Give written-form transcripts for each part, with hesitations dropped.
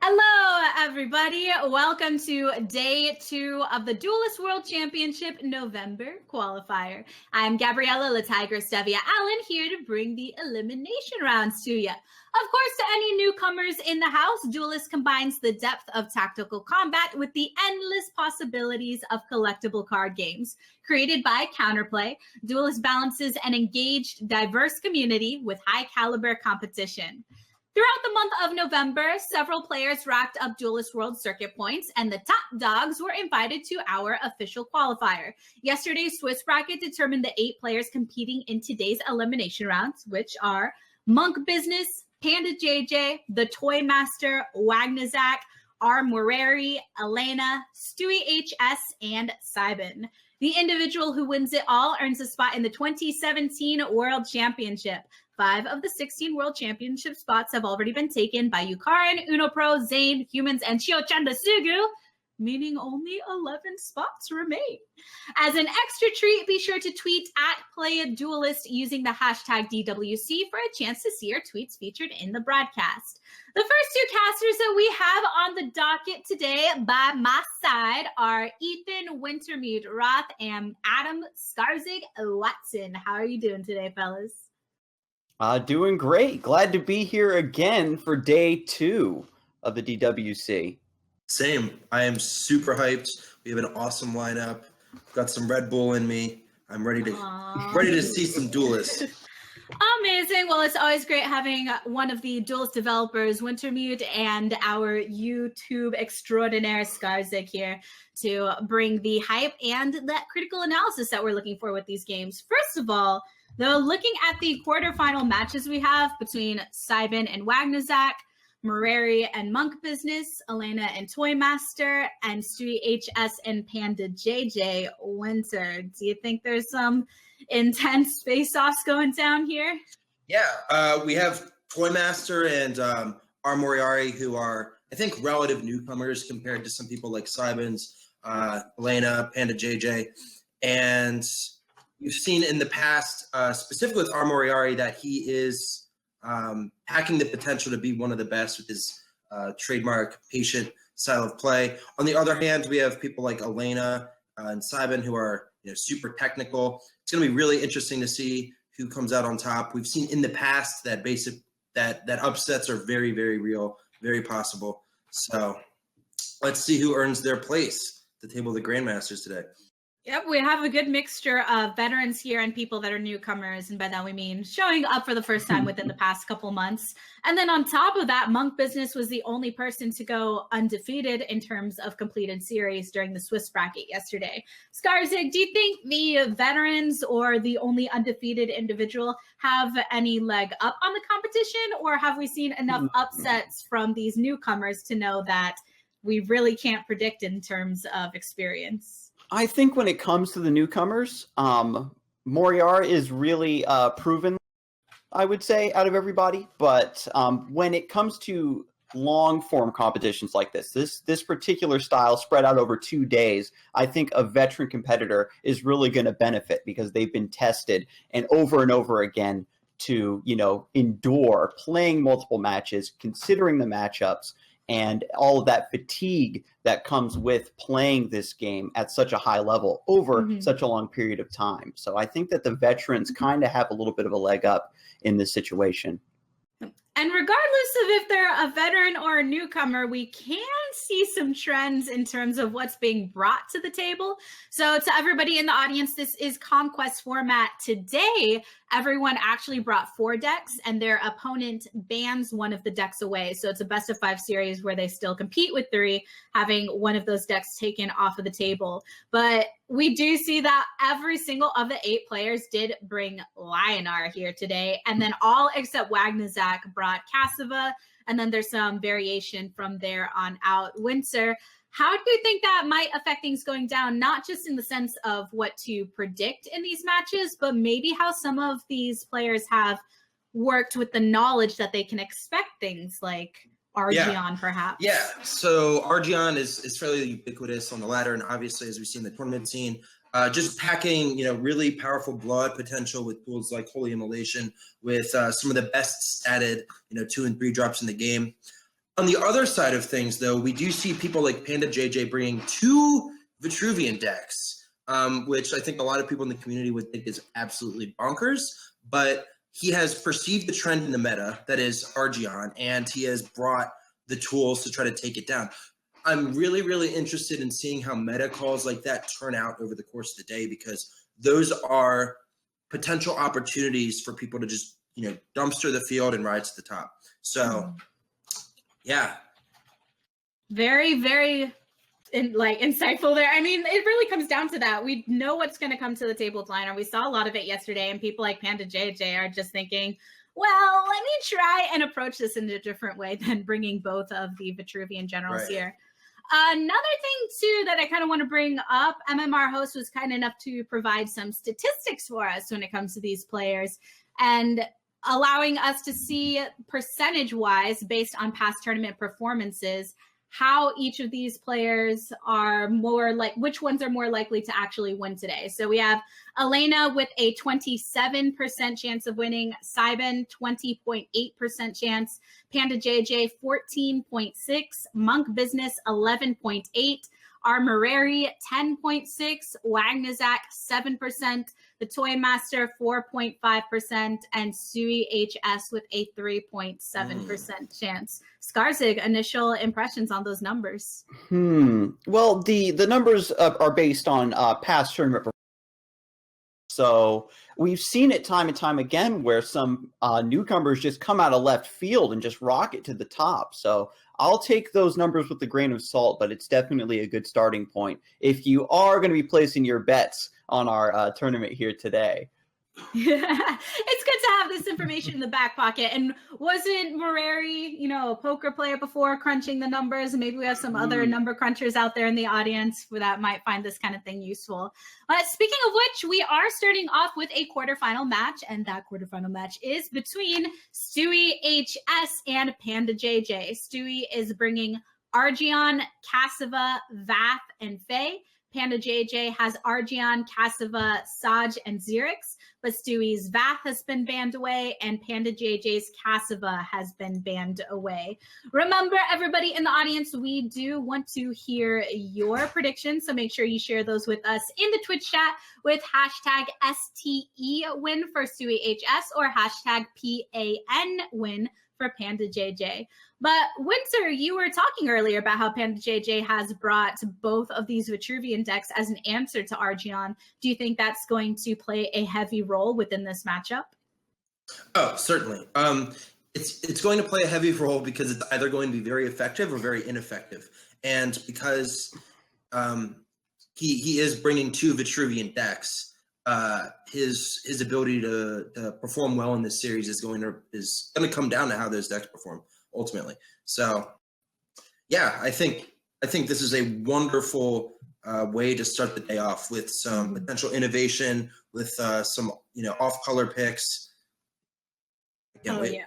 Hello, everybody. Welcome to day 2 of the Duelyst World Championship November qualifier. I'm Gabriella La Tiger Stevia Allen here to bring the elimination rounds to you. Of course, to any newcomers in the house, Duelyst combines the depth of tactical combat with the endless possibilities of collectible card games. Created by Counterplay, Duelyst balances an engaged, diverse community with high-caliber competition. Throughout the month of November, several players racked up Duelyst World Circuit points, and the top dogs were invited to our official qualifier. Yesterday's Swiss bracket determined the 8 players competing in today's elimination rounds, which are Monk Business, PandaJJ, the Toy Master, Wagnazak, R. Moreri, Elena, StewieHS, and Sybin. The individual who wins it all earns a spot in the 2017 World Championship. 5 of the 16 World Championship spots have already been taken by Yukarin, Unopro, Zane, Humans, and Chiochanda Sugu, meaning only 11 spots remain. As an extra treat, be sure to tweet at PlayADuelyst using the hashtag DWC for a chance to see your tweets featured in the broadcast. The first 2 casters that we have on the docket today by my side are Ethan Wintermute Roth and Adam Skarzig Watson. How are you doing today, fellas? Doing great. Glad to be here again for day 2 of the DWC. Same. I am super hyped. We have an awesome lineup. Got some Red Bull in me. I'm ready to see some Duelyst. Amazing. Well, it's always great having one of the Duelyst developers, Wintermute, and our YouTube extraordinaire Skarzig here to bring the hype and that critical analysis that we're looking for with these games. First of all, though, looking at the quarterfinal matches we have between Sybin and Wagnazak, Moreri and Monk Business, Elena and Toy Master, and StewieHS and PandaJJ Winter. Do you think there's some intense face-offs going down here? Yeah, we have Toy Master and R. Moriarty, who are, I think, relative newcomers compared to some people like Sybin's, Elena, PandaJJ, and we've seen in the past, specifically with R. Moriarty, that he is packing the potential to be one of the best with his trademark patient style of play. On the other hand, we have people like Elena and Sybin who are super technical. It's going to be really interesting to see who comes out on top. We've seen in the past that that upsets are very, very real, very possible. So let's see who earns their place at the table of the Grandmasters today. Yep, we have a good mixture of veterans here and people that are newcomers, and by that we mean showing up for the first time within the past couple months. And then on top of that, Monk Business was the only person to go undefeated in terms of completed series during the Swiss bracket yesterday. Skarzig, do you think the veterans or the only undefeated individual have any leg up on the competition, or have we seen enough upsets from these newcomers to know that we really can't predict in terms of experience? I think when it comes to the newcomers, Moriarty is really proven, I would say, out of everybody. But when it comes to long-form competitions like this particular style spread out over 2 days, I think a veteran competitor is really going to benefit because they've been tested and over again to, endure playing multiple matches, considering the matchups, and all of that fatigue that comes with playing this game at such a high level over such a long period of time. So I think that the veterans kind of have a little bit of a leg up in this situation. And regardless of if they're a veteran or a newcomer, we can see some trends in terms of what's being brought to the table. So to everybody in the audience, this is Conquest format. Today, everyone actually brought 4 decks and their opponent bans one of the decks away. So it's a best of 5 series where they still compete with 3, having one of those decks taken off of the table. But we do see that every single of the 8 players did bring Lionar here today. And then all except Wagnazak brought Cassava. And then there's some variation from there on out. Winter, how do you think that might affect things going down, not just in the sense of what to predict in these matches, but maybe how some of these players have worked with the knowledge that they can expect things like Argion, perhaps? Yeah, so Argion is fairly ubiquitous on the ladder, and obviously, as we see in the tournament scene, just packing, really powerful blood potential with tools like Holy Immolation, with some of the best statted, 2 and 3 drops in the game. On the other side of things, though, we do see people like PandaJJ bringing 2 Vitruvian decks, which I think a lot of people in the community would think is absolutely bonkers, but he has perceived the trend in the meta, that is Argion, and he has brought the tools to try to take it down. I'm really, really interested in seeing how meta calls like that turn out over the course of the day, because those are potential opportunities for people to just, dumpster the field and rise to the top. So, yeah. Very, very insightful there. I mean, it really comes down to that. We know what's going to come to the table with Liner. We saw a lot of it yesterday, and people like PandaJJ are just thinking, well, let me try and approach this in a different way than bringing both of the Vitruvian generals here. Another thing, too, that I kind of want to bring up, MMR host was kind enough to provide some statistics for us when it comes to these players, and allowing us to see percentage-wise, based on past tournament performances, how each of these players are which ones are more likely to actually win today. So we have Elena with a 27% chance of winning, Sybin 20.8% chance, PandaJJ 14.6, Monk Business 11.8, Armorary 10.6, Wagnazak 7%, the Toy Master 4.5%, and StewieHS with a 3.7% chance. Skarzig, initial impressions on those numbers? Well, the numbers are based on past tournament performance. So we've seen it time and time again where some newcomers just come out of left field and just rocket to the top. So I'll take those numbers with a grain of salt, but it's definitely a good starting point if you are going to be placing your bets on our tournament here today. It's good to have this information in the back pocket. And wasn't Morari, a poker player before, crunching the numbers? Maybe we have some other number crunchers out there in the audience that might find this kind of thing useful. Speaking of which, we are starting off with a quarterfinal match, and that quarterfinal match is between StewieHS and PandaJJ. Stewie is bringing Argion, Cassiva, Vath, and Faye. PandaJJ has Argion, Cassiva, Saj, and Xerix, but Stewie's Vath has been banned away, and PandaJJ's Cassiva has been banned away. Remember, everybody in the audience, we do want to hear your predictions, so make sure you share those with us in the Twitch chat with hashtag STEWin for StewieHS or hashtag PANWin for PandaJJ. But Winter, you were talking earlier about how PandaJJ has brought both of these Vitruvian decks as an answer to Argion. Do you think that's going to play a heavy role within this matchup? Oh, certainly. It's going to play a heavy role because it's either going to be very effective or very ineffective. And because he is bringing 2 Vitruvian decks, his ability to perform well in this series is going to come down to how those decks perform ultimately. So yeah, I think this is a wonderful way to start the day off with some potential innovation, with some off-color picks. I can't wait. Yeah.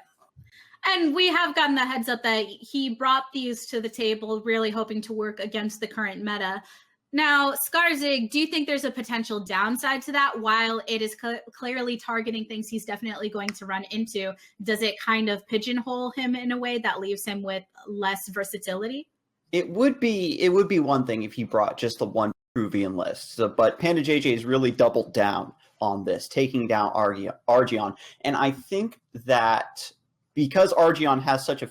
And we have gotten the heads up that he brought these to the table really hoping to work against the current meta. Now, Skarzig, do you think there's a potential downside to that? While it is clearly targeting things he's definitely going to run into, does it kind of pigeonhole him in a way that leaves him with less versatility? It would be one thing if he brought just the one Vitruvian list, but PandaJJ has really doubled down on this, taking down Argion. And I think that because Argion has such a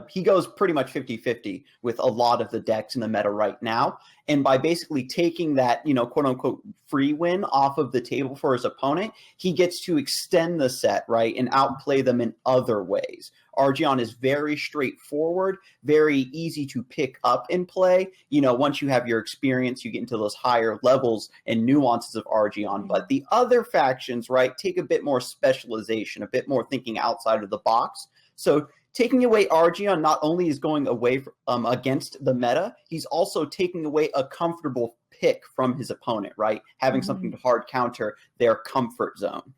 he goes pretty much 50-50 with a lot of the decks in the meta right now. And by basically taking that, quote unquote, free win off of the table for his opponent, he gets to extend the set, right, and outplay them in other ways. Argion is very straightforward, very easy to pick up and play. Once you have your experience, you get into those higher levels and nuances of Argion. But the other factions, right, take a bit more specialization, a bit more thinking outside of the box. So taking away Argion not only is going away against the meta, he's also taking away a comfortable pick from his opponent, right? Having something to hard counter their comfort zone.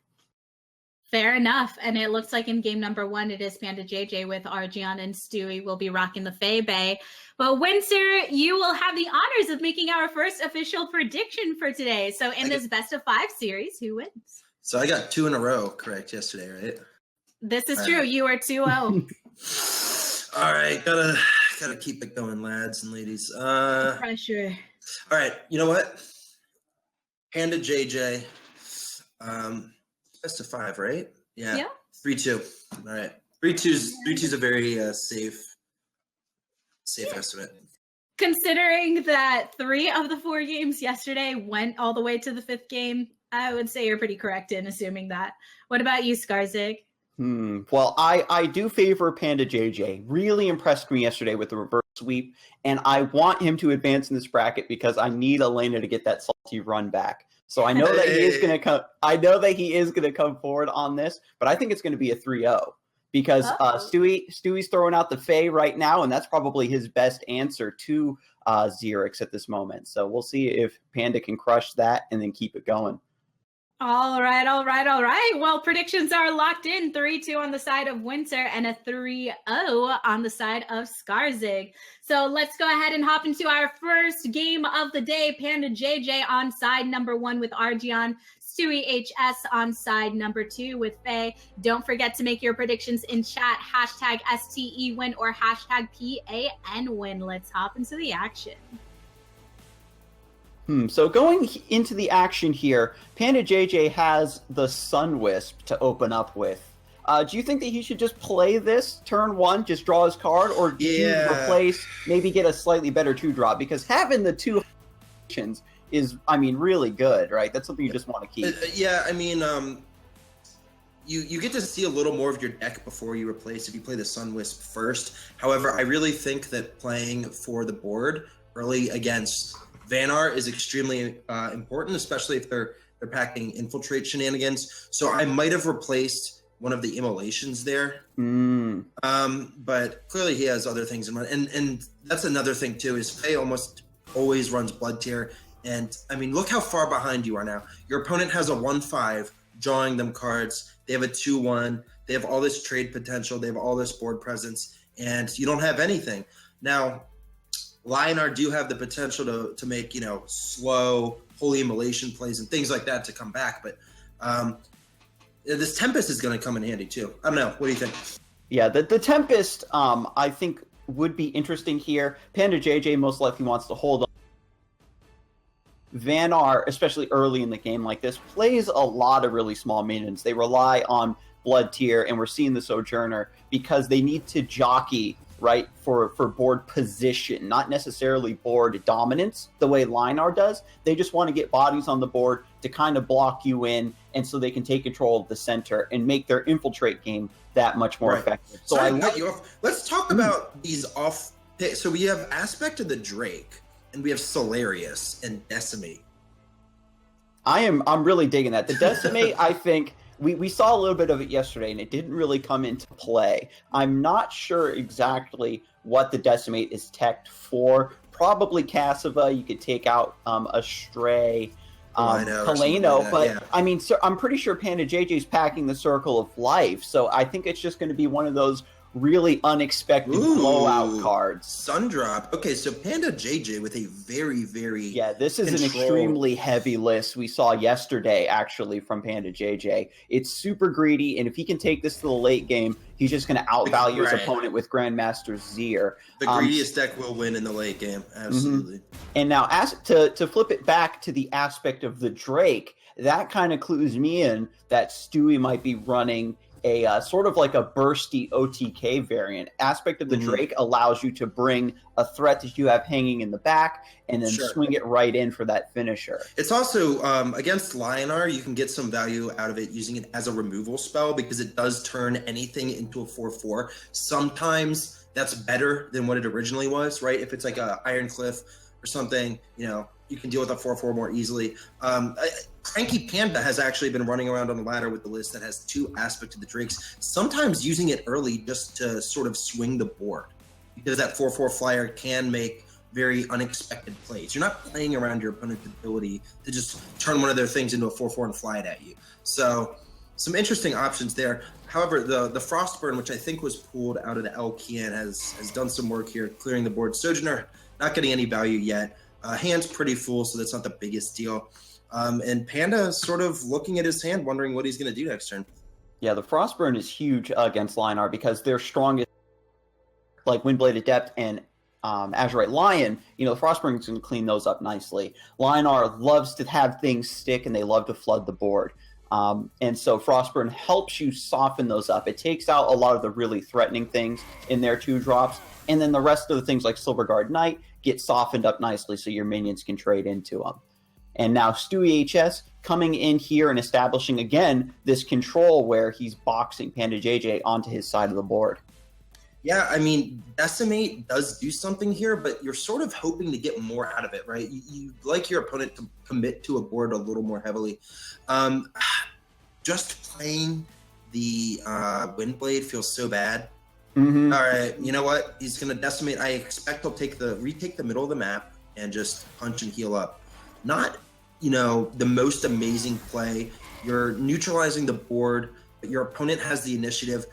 Fair enough. And it looks like in game number 1, it is PandaJJ with Argion, and Stewie will be rocking the Fae Bay. But Winter, you will have the honors of making our first official prediction for today. So in this best of 5 series, who wins? So I got 2 in a row correct yesterday, right? This is true. You are 2-0. All right, gotta keep it going, lads and ladies. Pressure. All right, you know what? PandaJJ, best of 5, right? Yeah. 3-2. All right, 3-2's a very safe estimate. Considering that 3 of the 4 games yesterday went all the way to the 5th game, I would say you're pretty correct in assuming that. What about you, Skarzig? Well, I do favor PandaJJ. Really impressed me yesterday with the reverse sweep, and I want him to advance in this bracket because I need Elena to get that salty run back. So I know that he is going to come. I know that he is going to come forward on this, but I think it's going to be a 3-0 because Stewie's throwing out the Fae right now, and that's probably his best answer to Xerix at this moment. So we'll see if Panda can crush that and then keep it going. All right. Well, predictions are locked in. 3-2 on the side of Winter and a 3-0 on the side of Skarzig. So let's go ahead and hop into our first game of the day. PandaJJ on side number 1 with Argion. StewieHS on side number 2 with Faye. Don't forget to make your predictions in chat. Hashtag STEWin or hashtag PANWin. Let's hop into the action. So going into the action here, PandaJJ has the Sunwisp to open up with. Do you think that he should just play this turn 1, just draw his card, or do you replace, maybe get a slightly better 2-drop? Because having the 2 options is, really good, right? That's something you just want to keep. You get to see a little more of your deck before you replace if you play the Sunwisp first. However, I really think that playing for the board early against Vanar is extremely important, especially if they're packing infiltrate shenanigans. So I might have replaced one of the immolations there. But clearly he has other things in mind. And that's another thing too, is Faye almost always runs Blood Tier. And look how far behind you are now. Your opponent has a 1-5, drawing them cards. They have a 2-1. They have all this trade potential. They have all this board presence. And you don't have anything. Now, Lionar do have the potential to make, slow, holy immolation plays and things like that to come back. But this Tempest is going to come in handy too. I don't know. What do you think? Yeah, the Tempest, I think, would be interesting here. PandaJJ most likely wants to hold on. Vanar, especially early in the game like this, plays a lot of really small minions. They rely on Blood Tier, and we're seeing the Sojourner because they need to jockey, right, for board position, not necessarily board dominance the way Lionar does. They just want to get bodies on the board to kind of block you in, and so they can take control of the center and make their infiltrate game that much more effective. So let's talk about these off. So we have Aspect of the Drake, and we have Solarius and Decimate. I'm really digging that. The Decimate, I think. We saw a little bit of it yesterday, and it didn't really come into play. I'm not sure exactly what the Decimate is teched for. Probably Cassiva. You could take out a Stray, Kaleno. But, I'm pretty sure PandaJJ is packing the Circle of Life. So I think it's just going to be one of those really unexpected blowout cards. Sundrop. Okay, so PandaJJ with a very, very this is an extremely heavy list we saw yesterday, actually, from PandaJJ. It's super greedy, and if he can take this to the late game, he's just going to outvalue his opponent with Grandmaster Xer. The greediest deck will win in the late game, absolutely. And now, to flip it back to the Aspect of the Drake, that kind of clues me in that Stewie might be running a sort of like a bursty OTK variant. Aspect of the Drake allows you to bring a threat that you have hanging in the back and then swing it right in for that finisher. It's also, against Lionar, you can get some value out of it using it as a removal spell because it does turn anything into a 4/4. Sometimes that's better than what it originally was, right? If it's like a Iron Cliff or something, you can deal with a 4/4 more easily. Cranky Panda has actually been running around on the ladder with the list that has 2 Aspect of the Drakes, sometimes using it early just to sort of swing the board, because that 4/4 flyer can make very unexpected plays. You're not playing around your opponent's ability to just turn one of their things into a 4/4 and fly it at you. So some interesting options there. However, the Frostburn, which I think was pulled out of the Elkian, has done some work here, clearing the board. Sojourner, not getting any value yet. Hand's pretty full, so that's not the biggest deal. And Panda is sort of looking at his hand, wondering what he's going to do next turn. Yeah, the Frostburn is huge against Lionar because their strongest like Windblade Adept and Azurite Lion, the Frostburn's going to clean those up nicely. Lionar loves to have things stick, and they love to flood the board. And so Frostburn helps you soften those up. It takes out a lot of the really threatening things in their 2-drops, and then the rest of the things like Silverguard Knight get softened up nicely so your minions can trade into them. And now StewieHS coming in here and establishing, again, this control where he's boxing PandaJJ onto his side of the board. Yeah, I mean, Decimate does do something here, but you're sort of hoping to get more out of it, right? You like your opponent to commit to a board a little more heavily. Just playing the Windblade feels so bad. Mm-hmm. All right, you know what? He's going to Decimate. I expect he'll retake the middle of the map and just punch and heal up. Not, the most amazing play. You're neutralizing the board, but your opponent has the initiative.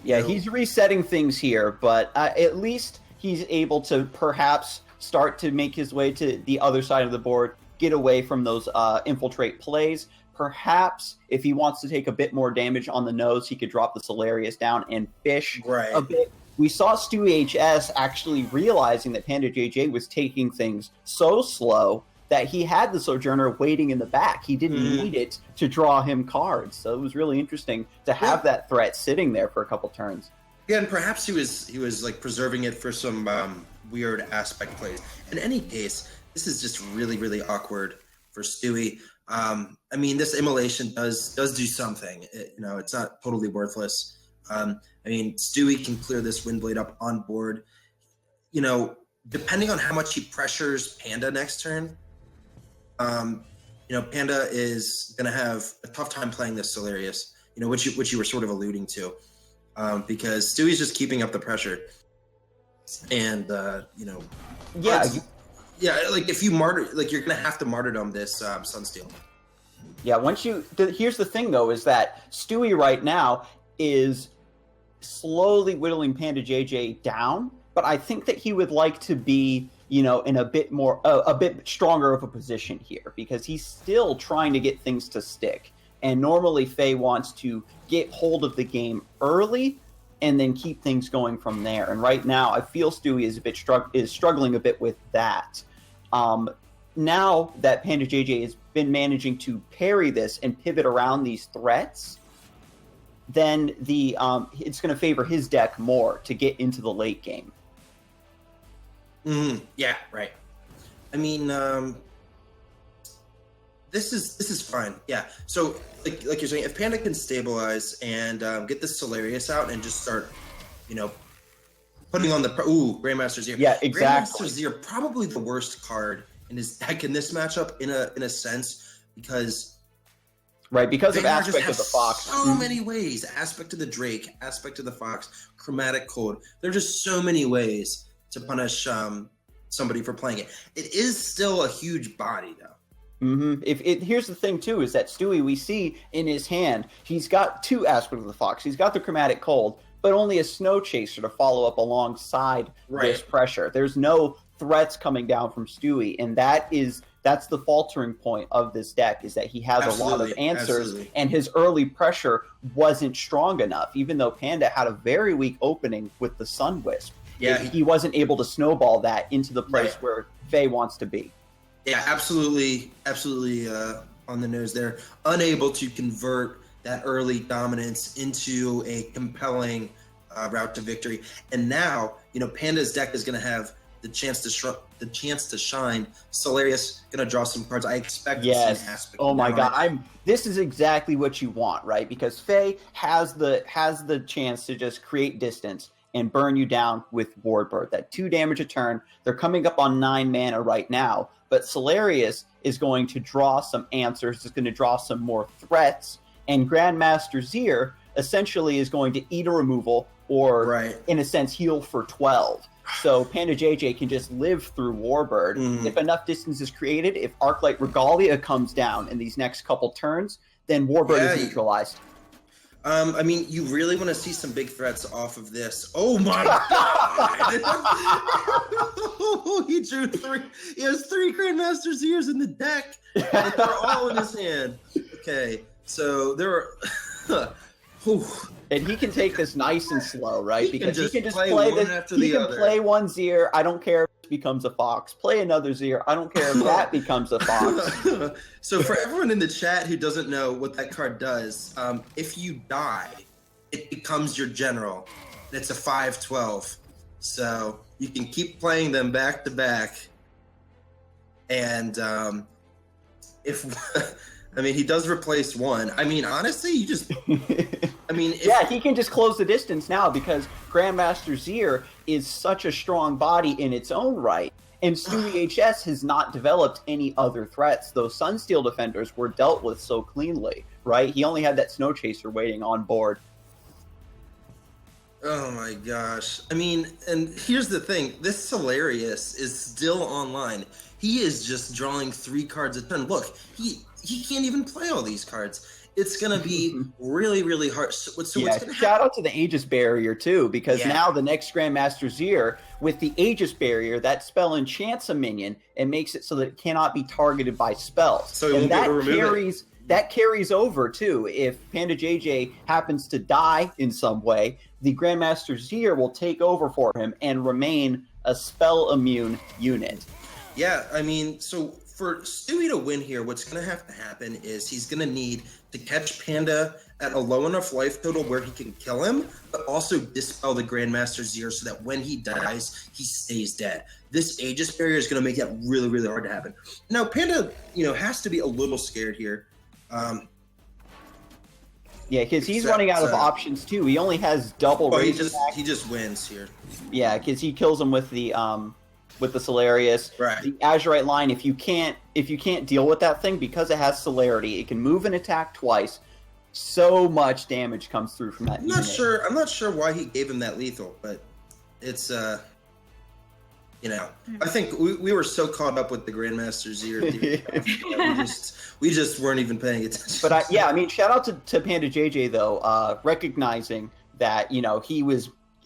Yeah, he's resetting things here, but at least he's able to perhaps start to make his way to the other side of the board, get away from those infiltrate plays. Perhaps if he wants to take a bit more damage on the nose, he could drop the Solarius down and fish a bit. We saw StewieHS actually realizing that PandaJJ was taking things so slow that he had the Sojourner waiting in the back. He didn't need it to draw him cards. So it was really interesting to have that threat sitting there for a couple turns. Yeah, and perhaps he was like preserving it for some weird aspect plays. In any case, this is just really, really awkward for Stewie. I mean, this immolation does do something. It's not totally worthless. I mean, Stewie can clear this Windblade up on board. Depending on how much he pressures Panda next turn, Panda is going to have a tough time playing this Solarius, which you were sort of alluding to, because Stewie's just keeping up the pressure. And, like if you you're going to have to martyrdom this Sunsteel. Yeah, here's the thing, though, is that Stewie right now is slowly whittling PandaJJ down, but I think that he would like to be, in a bit stronger of a position here, because he's still trying to get things to stick. And normally Faye wants to get hold of the game early and then keep things going from there. And right now, I feel Stewie is struggling a bit with that. Now that PandaJJ has been managing to parry this and pivot around these threats, then it's going to favor his deck more to get into the late game. Yeah, right. I mean, this is fine. Yeah. So, like you're saying, if Panda can stabilize and get this Solarius out and just start, putting on the Grandmaster Zir. Yeah, exactly. Grandmaster Zir, probably the worst card in his deck in this matchup, in a sense, because of aspect of the Fox. So many ways. Aspect of the Drake, aspect of the Fox, Chromatic Cold. There are just so many ways to punish somebody for playing it. It is still a huge body, though. Mm-hmm. Here's the thing, too, is that Stewie, we see in his hand, he's got 2 aspects of the Fox. He's got the Chromatic Cold, but only a Snow Chaser to follow up alongside this pressure. There's no threats coming down from Stewie, and that's the faltering point of this deck, is that he has a lot of answers, and his early pressure wasn't strong enough, even though Panda had a very weak opening with the Sunwisp. Yeah, he wasn't able to snowball that into the place where Faye wants to be. Yeah, absolutely on the nose there. Unable to convert that early dominance into a compelling route to victory. And now, Panda's deck is going to have the chance to shine. Solarius going to draw some cards. I expect to see an aspect. Oh my God! This is exactly what you want, right? Because Faye has the chance to just create distance and burn you down with Warbird. That 2 damage a turn. They're coming up on 9 mana right now, but Solarius is going to draw some answers. It's going to draw some more threats, and Grandmaster Zir essentially is going to eat a removal or, in a sense, heal for 12. So PandaJJ can just live through Warbird. If enough distance is created, if Arclight Regalia comes down in these next couple turns, then Warbird is neutralized. I mean, you really want to see some big threats off of this. Oh my God! He drew 3. He has 3 Grandmaster Zirs in the deck, and they're all in his hand. Okay, so there are. Whew. And he can take this nice and slow, right? Because he can just play one this. after He the can other. play one Zier. I don't care if it becomes a fox. Play another Zier. I don't care if that becomes a fox. So for everyone in the chat who doesn't know what that card does, if you die, it becomes your general. It's a 5/12. So you can keep playing them back to back. And if I mean, he does replace one. I mean, honestly, you just. I mean, yeah, he can just close the distance now because Grandmaster Zier is such a strong body in its own right. And StewieHS has not developed any other threats. Those Sunsteel defenders were dealt with so cleanly, right? He only had that Snow Chaser waiting on board. Oh my gosh. I mean, and here's the thing. This Solarius is still online. He is just drawing 3 cards a turn. Look, he can't even play all these cards. It's going to be really, really hard. So what's going to happen? Shout out to the Aegis Barrier, too, because now the next Grandmaster Zier, with the Aegis Barrier, that spell enchants a minion and makes it so that it cannot be targeted by spells. So he won't be able to remove it. That carries over, too. If PandaJJ happens to die in some way, the Grandmaster Zier will take over for him and remain a spell-immune unit. Yeah, I mean, so for Stewie to win here, what's going to have to happen is he's going to need to catch Panda at a low enough life total where he can kill him, but also dispel the Grandmaster Zier so that when he dies, he stays dead. This Aegis Barrier is going to make that really, really hard to happen. Now, Panda, has to be a little scared here. Yeah, because he's running out of options too. He only has double. Oh, he just wins here. Yeah, because he kills him with the Solarius. Right. The Azurite line, if you can't deal with that thing because it has celerity, it can move and attack twice. So much damage comes through from that. I'm not sure why he gave him that lethal, but it's I think we were so caught up with the Grandmaster Zier. We just weren't even paying attention. But I mean, shout out to PandaJJ though, recognizing that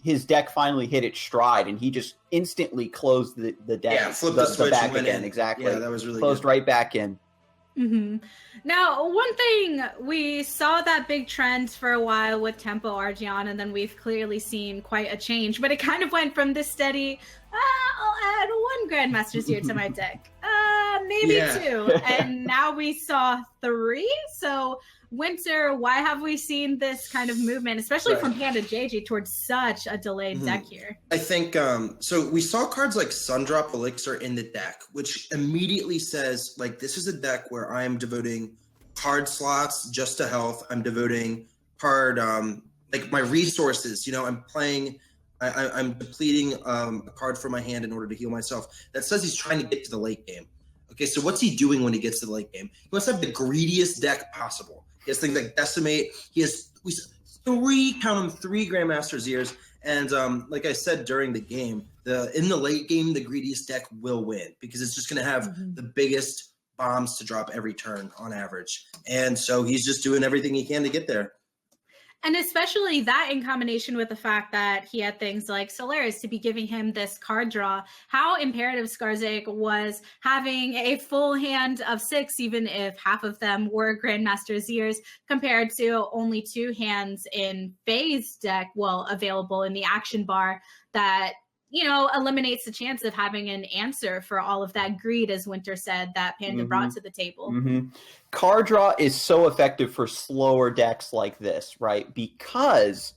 his deck finally hit its stride, and he just instantly closed the deck. Yeah, flipped the switch back and went again. in. Exactly. Yeah, that was really closed good. right back in. Mm-hmm. Now, one thing, we saw that big trend for a while with Tempo Argion, and then we've clearly seen quite a change, but it kind of went from this steady, I'll add 1 Grandmaster Zier to my deck, maybe 2, and now we saw 3, so Winter, why have we seen this kind of movement, especially from PandaJJ, towards such a delayed deck here? I think, so we saw cards like Sundrop Elixir in the deck, which immediately says, like, this is a deck where I am devoting card slots just to health. I'm devoting card, my resources. I'm playing, I'm depleting a card from my hand in order to heal myself. That says he's trying to get to the late game. Okay, so what's he doing when he gets to the late game? He wants to have the greediest deck possible. He has things like Decimate. He has 3 Grandmaster Ziers. And like I said during the game, in the late game, the greediest deck will win because it's just going to have the biggest bombs to drop every turn on average. And so he's just doing everything he can to get there. And especially that in combination with the fact that he had things like Solaris to be giving him this card draw, how imperative Skarzik was having a full hand of 6, even if half of them were Grandmaster Ziers, compared to only 2 hands in Faye's deck, available in the action bar, that eliminates the chance of having an answer for all of that greed, as Winter said, that Panda brought to the table. Card draw is so effective for slower decks like this, right? Because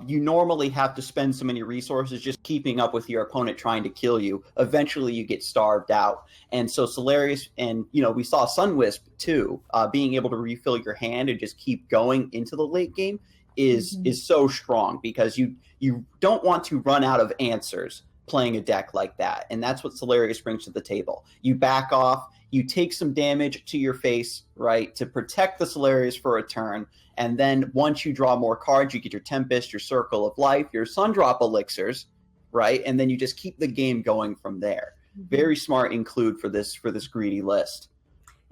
you normally have to spend so many resources just keeping up with your opponent trying to kill you. Eventually you get starved out. And so Solarius, and we saw Sunwisp too, being able to refill your hand and just keep going into the late game is so strong, because you don't want to run out of answers playing a deck like that. And that's what Solarius brings to the table. You back off, you take some damage to your face, right, to protect the Solarius for a turn. And then once you draw more cards, you get your Tempest, your Circle of Life, your Sundrop Elixirs, right? And then you just keep the game going from there. Very smart include for this greedy list.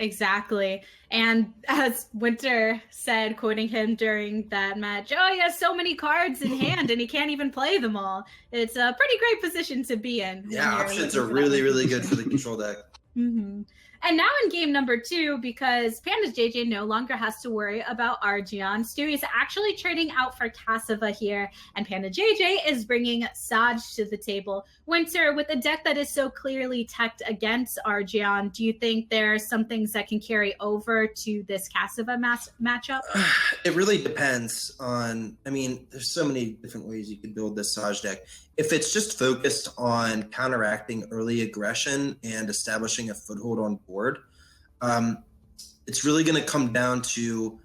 Exactly. And as Winter said, quoting him during that match, he has so many cards in hand and he can't even play them all. It's a pretty great position to be in. Yeah, options are really, really good for the control deck. And now in game number 2, because PandaJJ no longer has to worry about Argion, Stewie is actually trading out for Cassava here, and PandaJJ is bringing Saj to the table. Winter, with a deck that is so clearly teched against Argion, do you think there are some things that can carry over to this Cassava matchup? It really depends on, I mean, there's so many different ways you could build this Saj deck. If it's just focused on counteracting early aggression and establishing a foothold on board, it's really going to come down to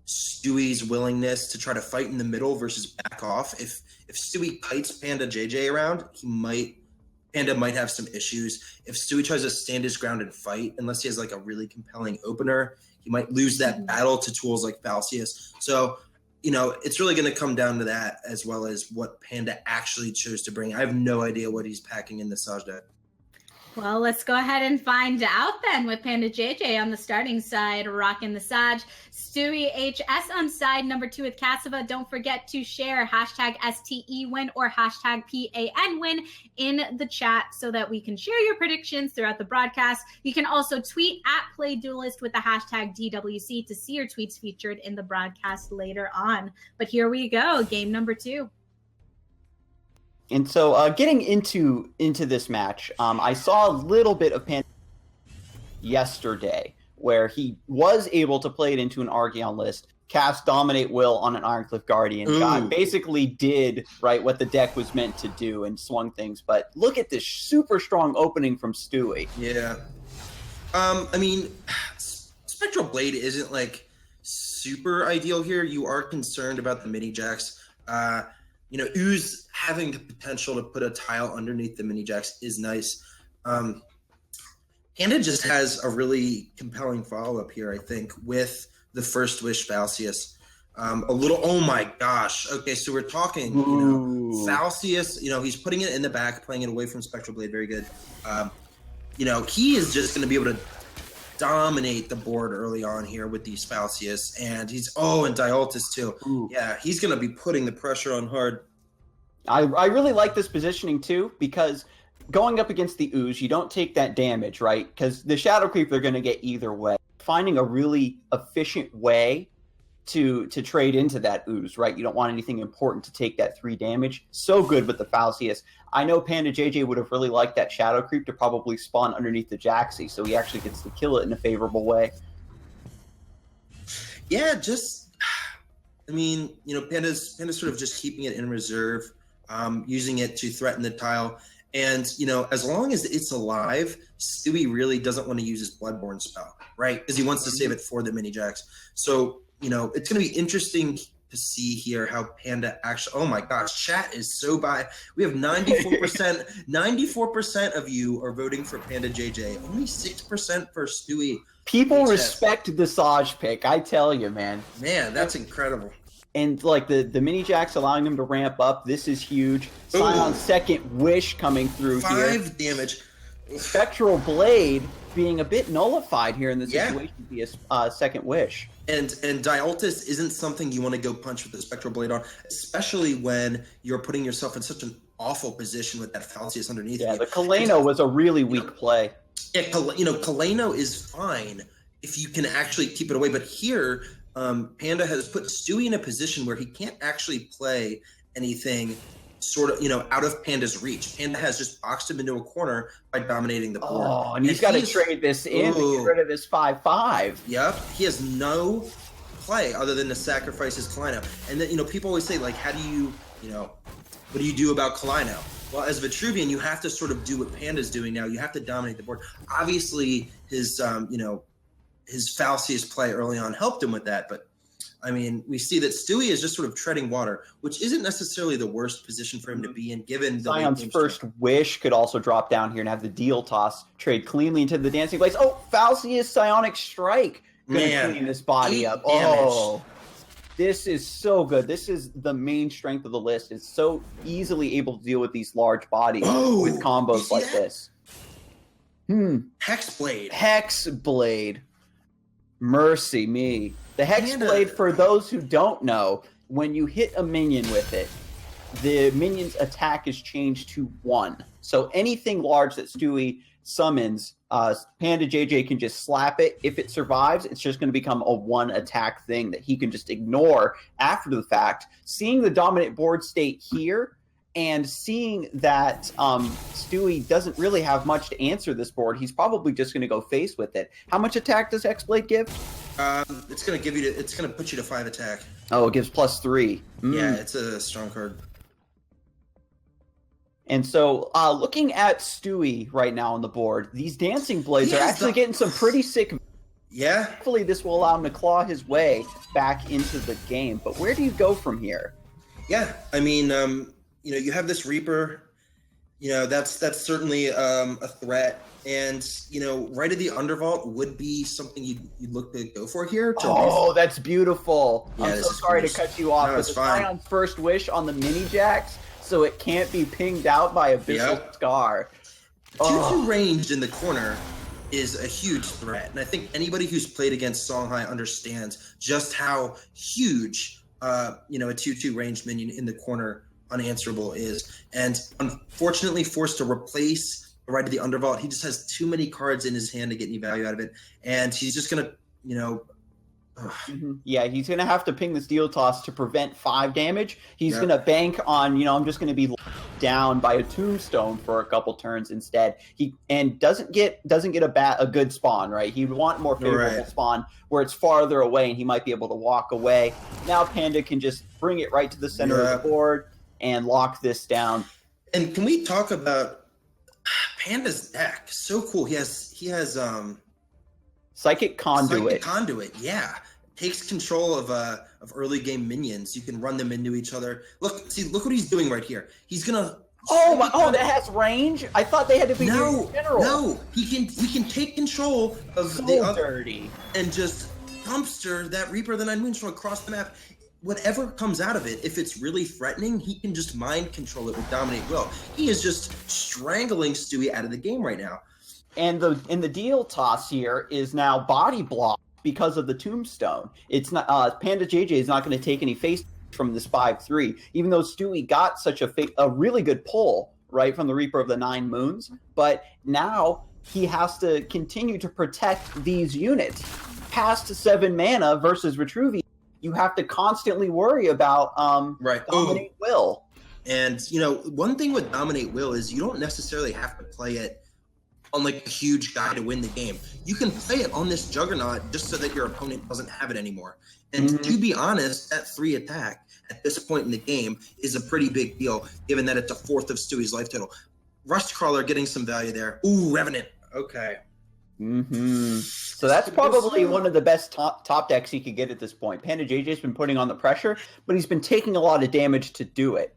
Stewie's willingness to try to fight in the middle versus back off. If Stewie kites PandaJJ around, Panda might have some issues. If Stewie tries to stand his ground and fight, unless he has like a really compelling opener, he might lose that battle to tools like Falcius. So, it's really going to come down to that, as well as what Panda actually chose to bring. I have no idea what he's packing in the Saj deck. Well, let's go ahead and find out then with PandaJJ on the starting side, rocking the Saj. StewieHS on side number 2 with Cassava. Don't forget to share hashtag STEWin or hashtag PANWin in the chat so that we can share your predictions throughout the broadcast. You can also tweet at PlayDuelyst with the hashtag DWC to see your tweets featured in the broadcast later on. But here we go, game number 2. And so getting into this match, I saw a little bit of Panda yesterday where he was able to play it into an Argion list, cast Dominate Will on an Ironcliff Guardian, basically did what the deck was meant to do and swung things. But look at this super strong opening from Stewie. Yeah. I mean, Spectral Blade isn't like super ideal here. You are concerned about the mini jacks. Ooze having the potential to put a tile underneath the mini jacks is nice. Panda just has a really compelling follow-up here, I think, with the First Wish Falcius. Oh my gosh. Okay, so we're talking, Falcius, he's putting it in the back, playing it away from Spectral Blade, very good. He is just going to be able to dominate the board early on here with these Falcius, and and Duelyst too. Ooh. Yeah, he's going to be putting the pressure on hard. I really like this positioning too, because going up against the Ooze, you don't take that damage, right? Because the Shadow Creep they're going to get either way. Finding a really efficient way to trade into that Ooze, right? You don't want anything important to take that 3 damage. So good with the Falcius. I know PandaJJ would have really liked that Shadow Creep to probably spawn underneath the Jaxi, so he actually gets to kill it in a favorable way. Yeah, Panda's sort of just keeping it in reserve, using it to threaten the tile. And, as long as it's alive, Stewie really doesn't want to use his Bloodborne spell, right? Because he wants to save it for the mini jacks. So, it's going to be interesting to see here how Panda actually, oh my gosh, chat is so by. We have 94% of you are voting for PandaJJ, only 6% for Stewie. People respect the Saj pick, I tell you, man. Man, that's incredible. And the mini jacks allowing them to ramp up, this is huge. Scion's Second Wish coming through 5 damage. Spectral Blade being a bit nullified here in this situation via Second Wish. And Duelyst isn't something you want to go punch with the Spectral Blade on, especially when you're putting yourself in such an awful position with that Falcius underneath you. Yeah, the Kaleno was a really weak play. Yeah, Kaleno is fine if you can actually keep it away. But here, Panda has put Stewie in a position where he can't actually play anything sort of, out of Panda's reach. Panda has just boxed him into a corner by dominating the board. Oh, and he's got to trade this in to get rid of his 5/5. Yep. He has no play other than to sacrifice his Kaleno. And then, people always say, like, how do you, what do you do about Kaleno? Well, as Vitruvian, you have to sort of do what Panda's doing now. You have to dominate the board. Obviously, his Falcius play early on helped him with that, but we see that Stewie is just sort of treading water, which isn't necessarily the worst position for him to be in, given the Scion's First Wish could also drop down here and have the deal toss trade cleanly into the dancing place. Oh, Falcius Psionic Strike gonna clean this body up. Oh, this is so good. This is the main strength of the list. It's so easily able to deal with these large bodies with combos like this. Hexblade. Hexblade. Mercy me. The Hexblade, for those who don't know, when you hit a minion with it, the minion's attack is changed to 1. So anything large that Stewie summons PandaJJ can just slap it. If it survives, it's just going to become a one attack thing that he can just ignore after the fact. Seeing the dominant board state here and seeing that Stewie doesn't really have much to answer this board, he's probably just going to go face with it. How much attack does Hexblade give? It's going to give you. It's going to put you to 5 attack. Oh, it gives +3. Yeah, it's a strong card. And so, looking at Stewie right now on the board, these Dancing Blades are actually getting some pretty sick. Yeah. Hopefully, this will allow him to claw his way back into the game. But where do you go from here? Yeah, I mean, you have this Reaper. That's certainly a threat, and right at the Undervault would be something you'd look to go for here. That's beautiful. Yeah, I'm so sorry to cut you off. No, it's fine. On First Wish on the Mini Jacks, so it can't be pinged out by Abyssal Scar. 2-2 ranged in the corner is a huge threat, and I think anybody who's played against Songhai understands just how huge a 2-2 ranged minion in the corner unanswerable is. And unfortunately forced to replace right to the Undervault. He just has too many cards in his hand to get any value out of it, and he's just gonna Yeah, he's gonna have to ping the Steel Toss to prevent 5 damage. He's gonna bank on I'm just gonna be down by a Tombstone for a couple turns instead. He doesn't get a good spawn, right? He'd want more favorable spawn where it's farther away and he might be able to walk away. Now Panda can just bring it right to the center of the board and lock this down. And can we talk about Panda's deck? So cool. He has Psychic Conduit. Yeah. Takes control of early game minions. You can run them into each other. Look what he's doing right here. He's gonna that has range? I thought they had to be general. No, he can take control of the other dirty and just dumpster that Reaper of the Nine Moons from across the map. Whatever comes out of it, if it's really threatening, he can just mind control it with Dominate Will. He is just strangling Stewie out of the game right now. And the deal toss here is now body block because of the Tombstone. It's not PandaJJ is not going to take any face from this 5-3, even though Stewie got such a really good pull right from the Reaper of the Nine Moons. But now he has to continue to protect these units. Past 7 mana versus Vitruvian, you have to constantly worry about Dominate Will. And one thing with Dominate Will is you don't necessarily have to play it on like a huge guy to win the game. You can play it on this Juggernaut just so that your opponent doesn't have it anymore. And to be honest, that 3 attack at this point in the game is a pretty big deal, given that it's a 4th of Stewie's life total. Rustcrawler getting some value there. Ooh, Revenant. Okay. So that's probably one of the best top decks he could get at this point. PandaJJ's been putting on the pressure, but he's been taking a lot of damage to do it.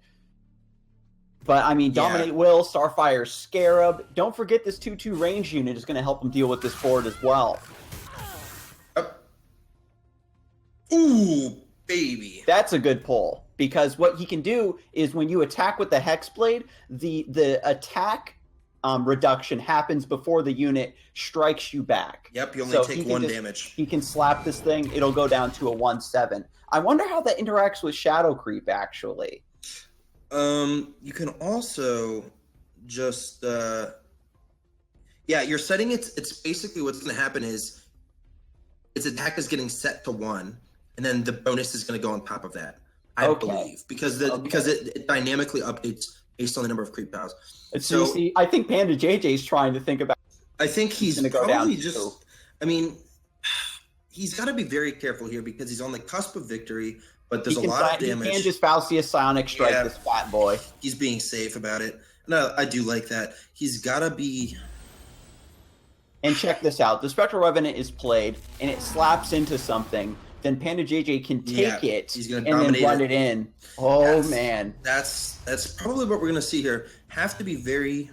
But I mean, Dominate Will, Starfire Scarab. Don't forget this 2-2 range unit is going to help him deal with this board as well. Ooh, baby. That's a good pull, because what he can do is when you attack with the Hexblade, the attack reduction happens before the unit strikes you back. Yep, you only take 1 damage. He can slap this thing, it'll go down to a 1/7. I wonder how that interacts with Shadow Creep, actually. You can also just you're setting it's basically what's going to happen is its attack is getting set to 1, and then the bonus is going to go on top of that, I believe, because it dynamically updates based on the number of creep tiles. So see, I think PandaJJ is trying to think about. I think he's going to go probably down just. I mean, he's got to be very careful here because he's on the cusp of victory, but there's a lot of damage. He can just Faustia Psionic Strike this fat boy. He's being safe about it. No, I do like that. He's got to be. And check this out: the Spectral Revenant is played, and it slaps into something. Then PandaJJ can take it and then run it in. Oh, man. That's probably what we're going to see here. Have to be very...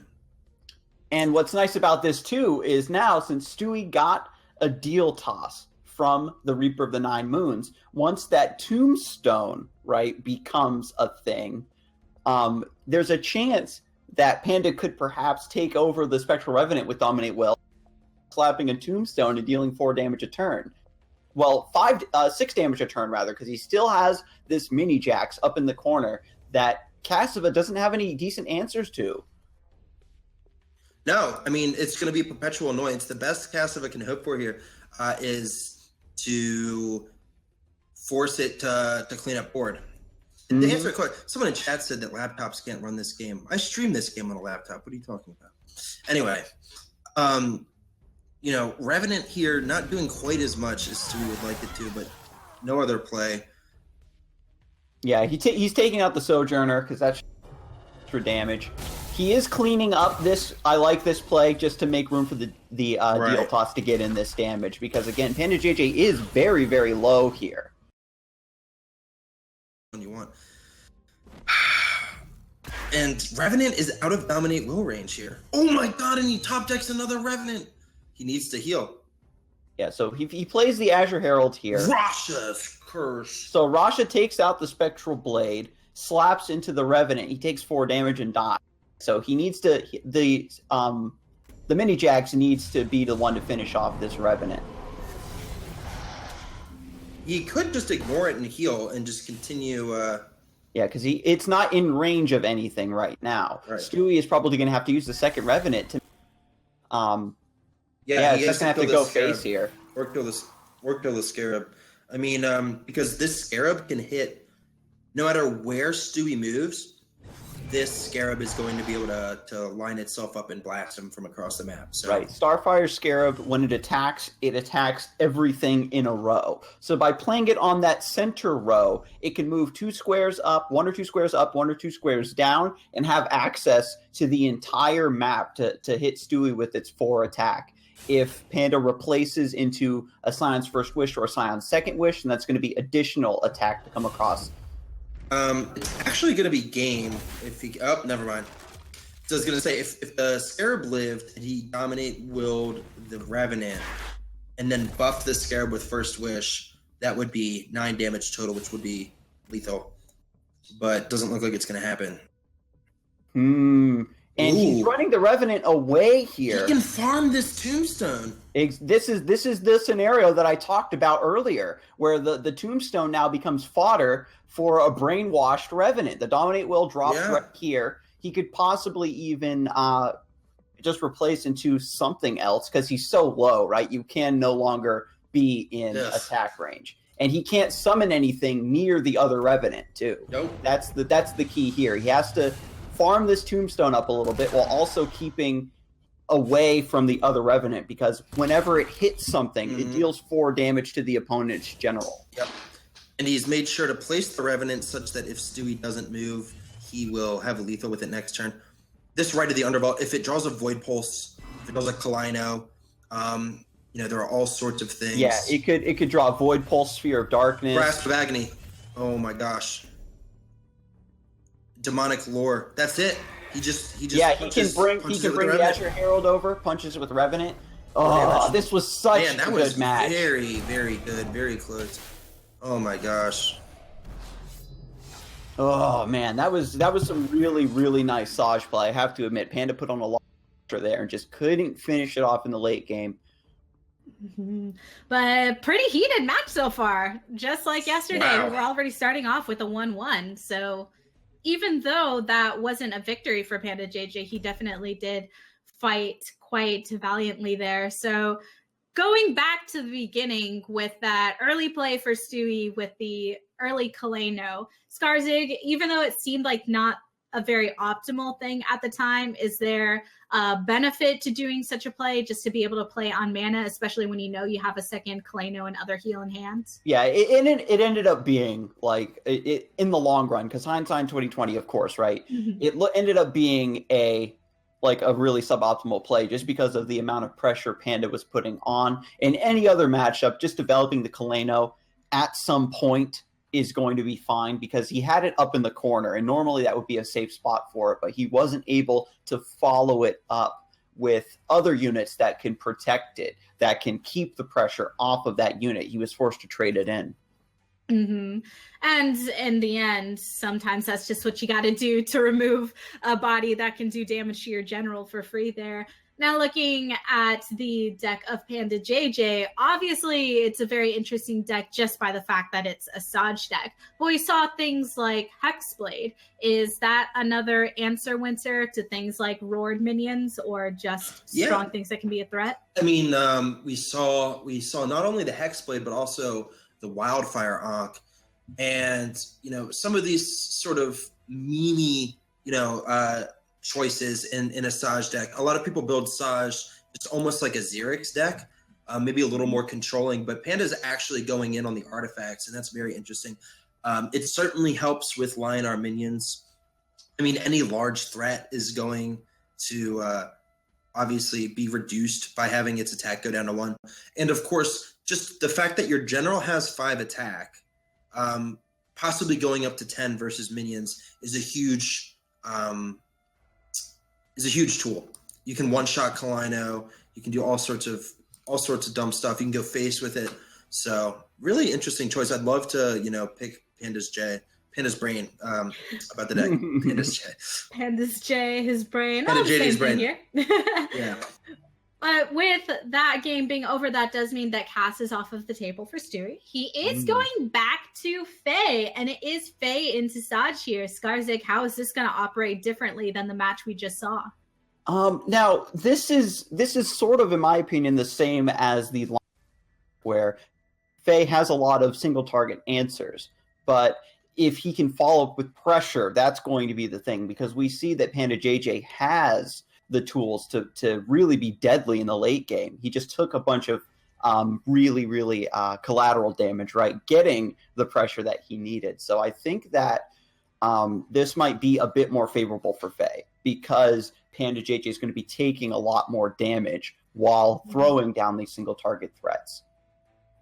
And what's nice about this, too, is now, since Stewie got a deal toss from the Reaper of the Nine Moons, once that Tombstone, right, becomes a thing, there's a chance that Panda could perhaps take over the Spectral Revenant with Dominate Will, slapping a Tombstone and dealing 4 damage a turn. Well, 6 damage a turn, rather, because he still has this Mini Jax up in the corner that Cassiva doesn't have any decent answers to. No, I mean, it's going to be perpetual annoyance. The best Cassava can hope for here is to force it to clean up board. And to answer a question, someone in chat said that laptops can't run this game. I stream this game on a laptop. What are you talking about? Anyway, you know, Revenant here not doing quite as much as we would like it to, but no other play. Yeah, he's taking out the Sojourner because that's for damage. He is cleaning up this. I like this play just to make room for the deal toss to get in this damage because again, PandaJJ is very, very low here. When you want, and Revenant is out of Dominate Will range here. Oh my god! And he top decks another Revenant. He needs to heal. Yeah, so he plays the Azure Herald here. Rasha's Curse. So Rasha takes out the Spectral Blade, slaps into the Revenant. He takes 4 damage and dies. So he needs to the Mini Jax needs to be the one to finish off this Revenant. He could just ignore it and heal and just continue. Yeah, because it's not in range of anything right now. Right. Stewie is probably going to have to use the second Revenant to. Yeah, he's just going to have to go face here. Or kill the Scarab. I mean, because this Scarab can hit no matter where Stewie moves. This Scarab is going to be able to line itself up and blast him from across the map. So. Right. Starfire Scarab, when it attacks everything in a row. So by playing it on that center row, it can move 2 squares up, 1 or 2 squares up, 1 or 2 squares down, and have access to the entire map to hit Stewie with its 4 attack. If Panda replaces into a Scion's First Wish or a Scion's Second Wish, then that's going to be additional attack to come across. It's actually going to be game if he. Oh, never mind. So I was going to say if the Scarab lived and he willed the Revenant and then buffed the Scarab with First Wish, that would be 9 damage total, which would be lethal. But doesn't look like it's going to happen. And he's running the Revenant away here. He can farm this Tombstone. This is the scenario that I talked about earlier, where the Tombstone now becomes fodder for a brainwashed Revenant. The Dominate Will drops right here. He could possibly even just replace into something else because he's so low, right? You can no longer be in attack range. And he can't summon anything near the other Revenant, too. Nope. That's the key here. He has to farm this Tombstone up a little bit while also keeping away from the other Revenant because whenever it hits something, it deals 4 damage to the opponent's general. Yep. And he's made sure to place the Revenant such that if Stewie doesn't move, he will have lethal with it next turn. This right of the Undervault, if it draws a Void Pulse, if it draws a Kalino, you know, there are all sorts of things. Yeah, it could draw a Void Pulse, Sphere of Darkness. Grasp of Agony. Oh my gosh. Demonic Lore. That's it. He just he can bring the Azure Herald over, punches it with Revenant. Oh, this was such a good match. Very, very good. Very close. Oh my gosh. Oh man, that was some really, really nice Saj play. I have to admit, Panda put on a lot of pressure there and just couldn't finish it off in the late game. But pretty heated match so far. Just like yesterday, Wow. we were already starting off with a 1-1. So even though that wasn't a victory for PandaJJ, he definitely did fight quite valiantly there. So going back to the beginning with that early play for Stewie with the early Kaleno, Skarzig, even though it seemed like not a very optimal thing at the time, is there a benefit to doing such a play just to be able to play on mana, especially when you know you have a second Kaleno and other heal in hand? Yeah, it ended up being like it in the long run, because hindsight 2020, of course, right? It ended up being a really suboptimal play just because of the amount of pressure Panda was putting on. In any other matchup, just developing the Kaleno at some point is going to be fine because he had it up in the corner, and normally that would be a safe spot for it, but he wasn't able to follow it up with other units that can protect it, that can keep the pressure off of that unit. He was forced to trade it in. And in the end, sometimes that's just what you got to do to remove a body that can do damage to your general for free there. Now, looking at the deck of PandaJJ, obviously it's a very interesting deck just by the fact that it's a Saj deck. But we saw things like Hexblade. Is that another answer, Winter, to things like roared minions or just strong things that can be a threat? I mean, we saw not only the Hexblade but also the Wildfire Ankh, and some of these sort of meme choices in a Saj deck. A lot of people build Saj. It's almost like a Xerix deck, maybe a little more controlling, but Panda's actually going in on the artifacts, and that's very interesting. It certainly helps with Lion-R minions. I mean, any large threat is going to obviously be reduced by having its attack go down to 1. And of course, just the fact that your general has 5 attack, possibly going up to 10 versus minions is a huge tool. You can one-shot Kalino. You can do all sorts of dumb stuff. You can go face with it. So really interesting choice. I'd love to pick Panda's brain about the deck. Panda's J, his brain. PandaJJ's brain here. Yeah. But with that game being over, that does mean that Cass is off of the table for Stewie. He is going back to Faye, and it is Faye into Saj here. Skarzig, how is this going to operate differently than the match we just saw? Now, this is sort of, in my opinion, the same as the line where Faye has a lot of single target answers, but if he can follow up with pressure, that's going to be the thing, because we see that PandaJJ has the tools to really be deadly in the late game. He just took a bunch of really collateral damage, right, getting the pressure that he needed. So I think that this might be a bit more favorable for Faye, because PandaJJ is going to be taking a lot more damage while throwing down these single target threats.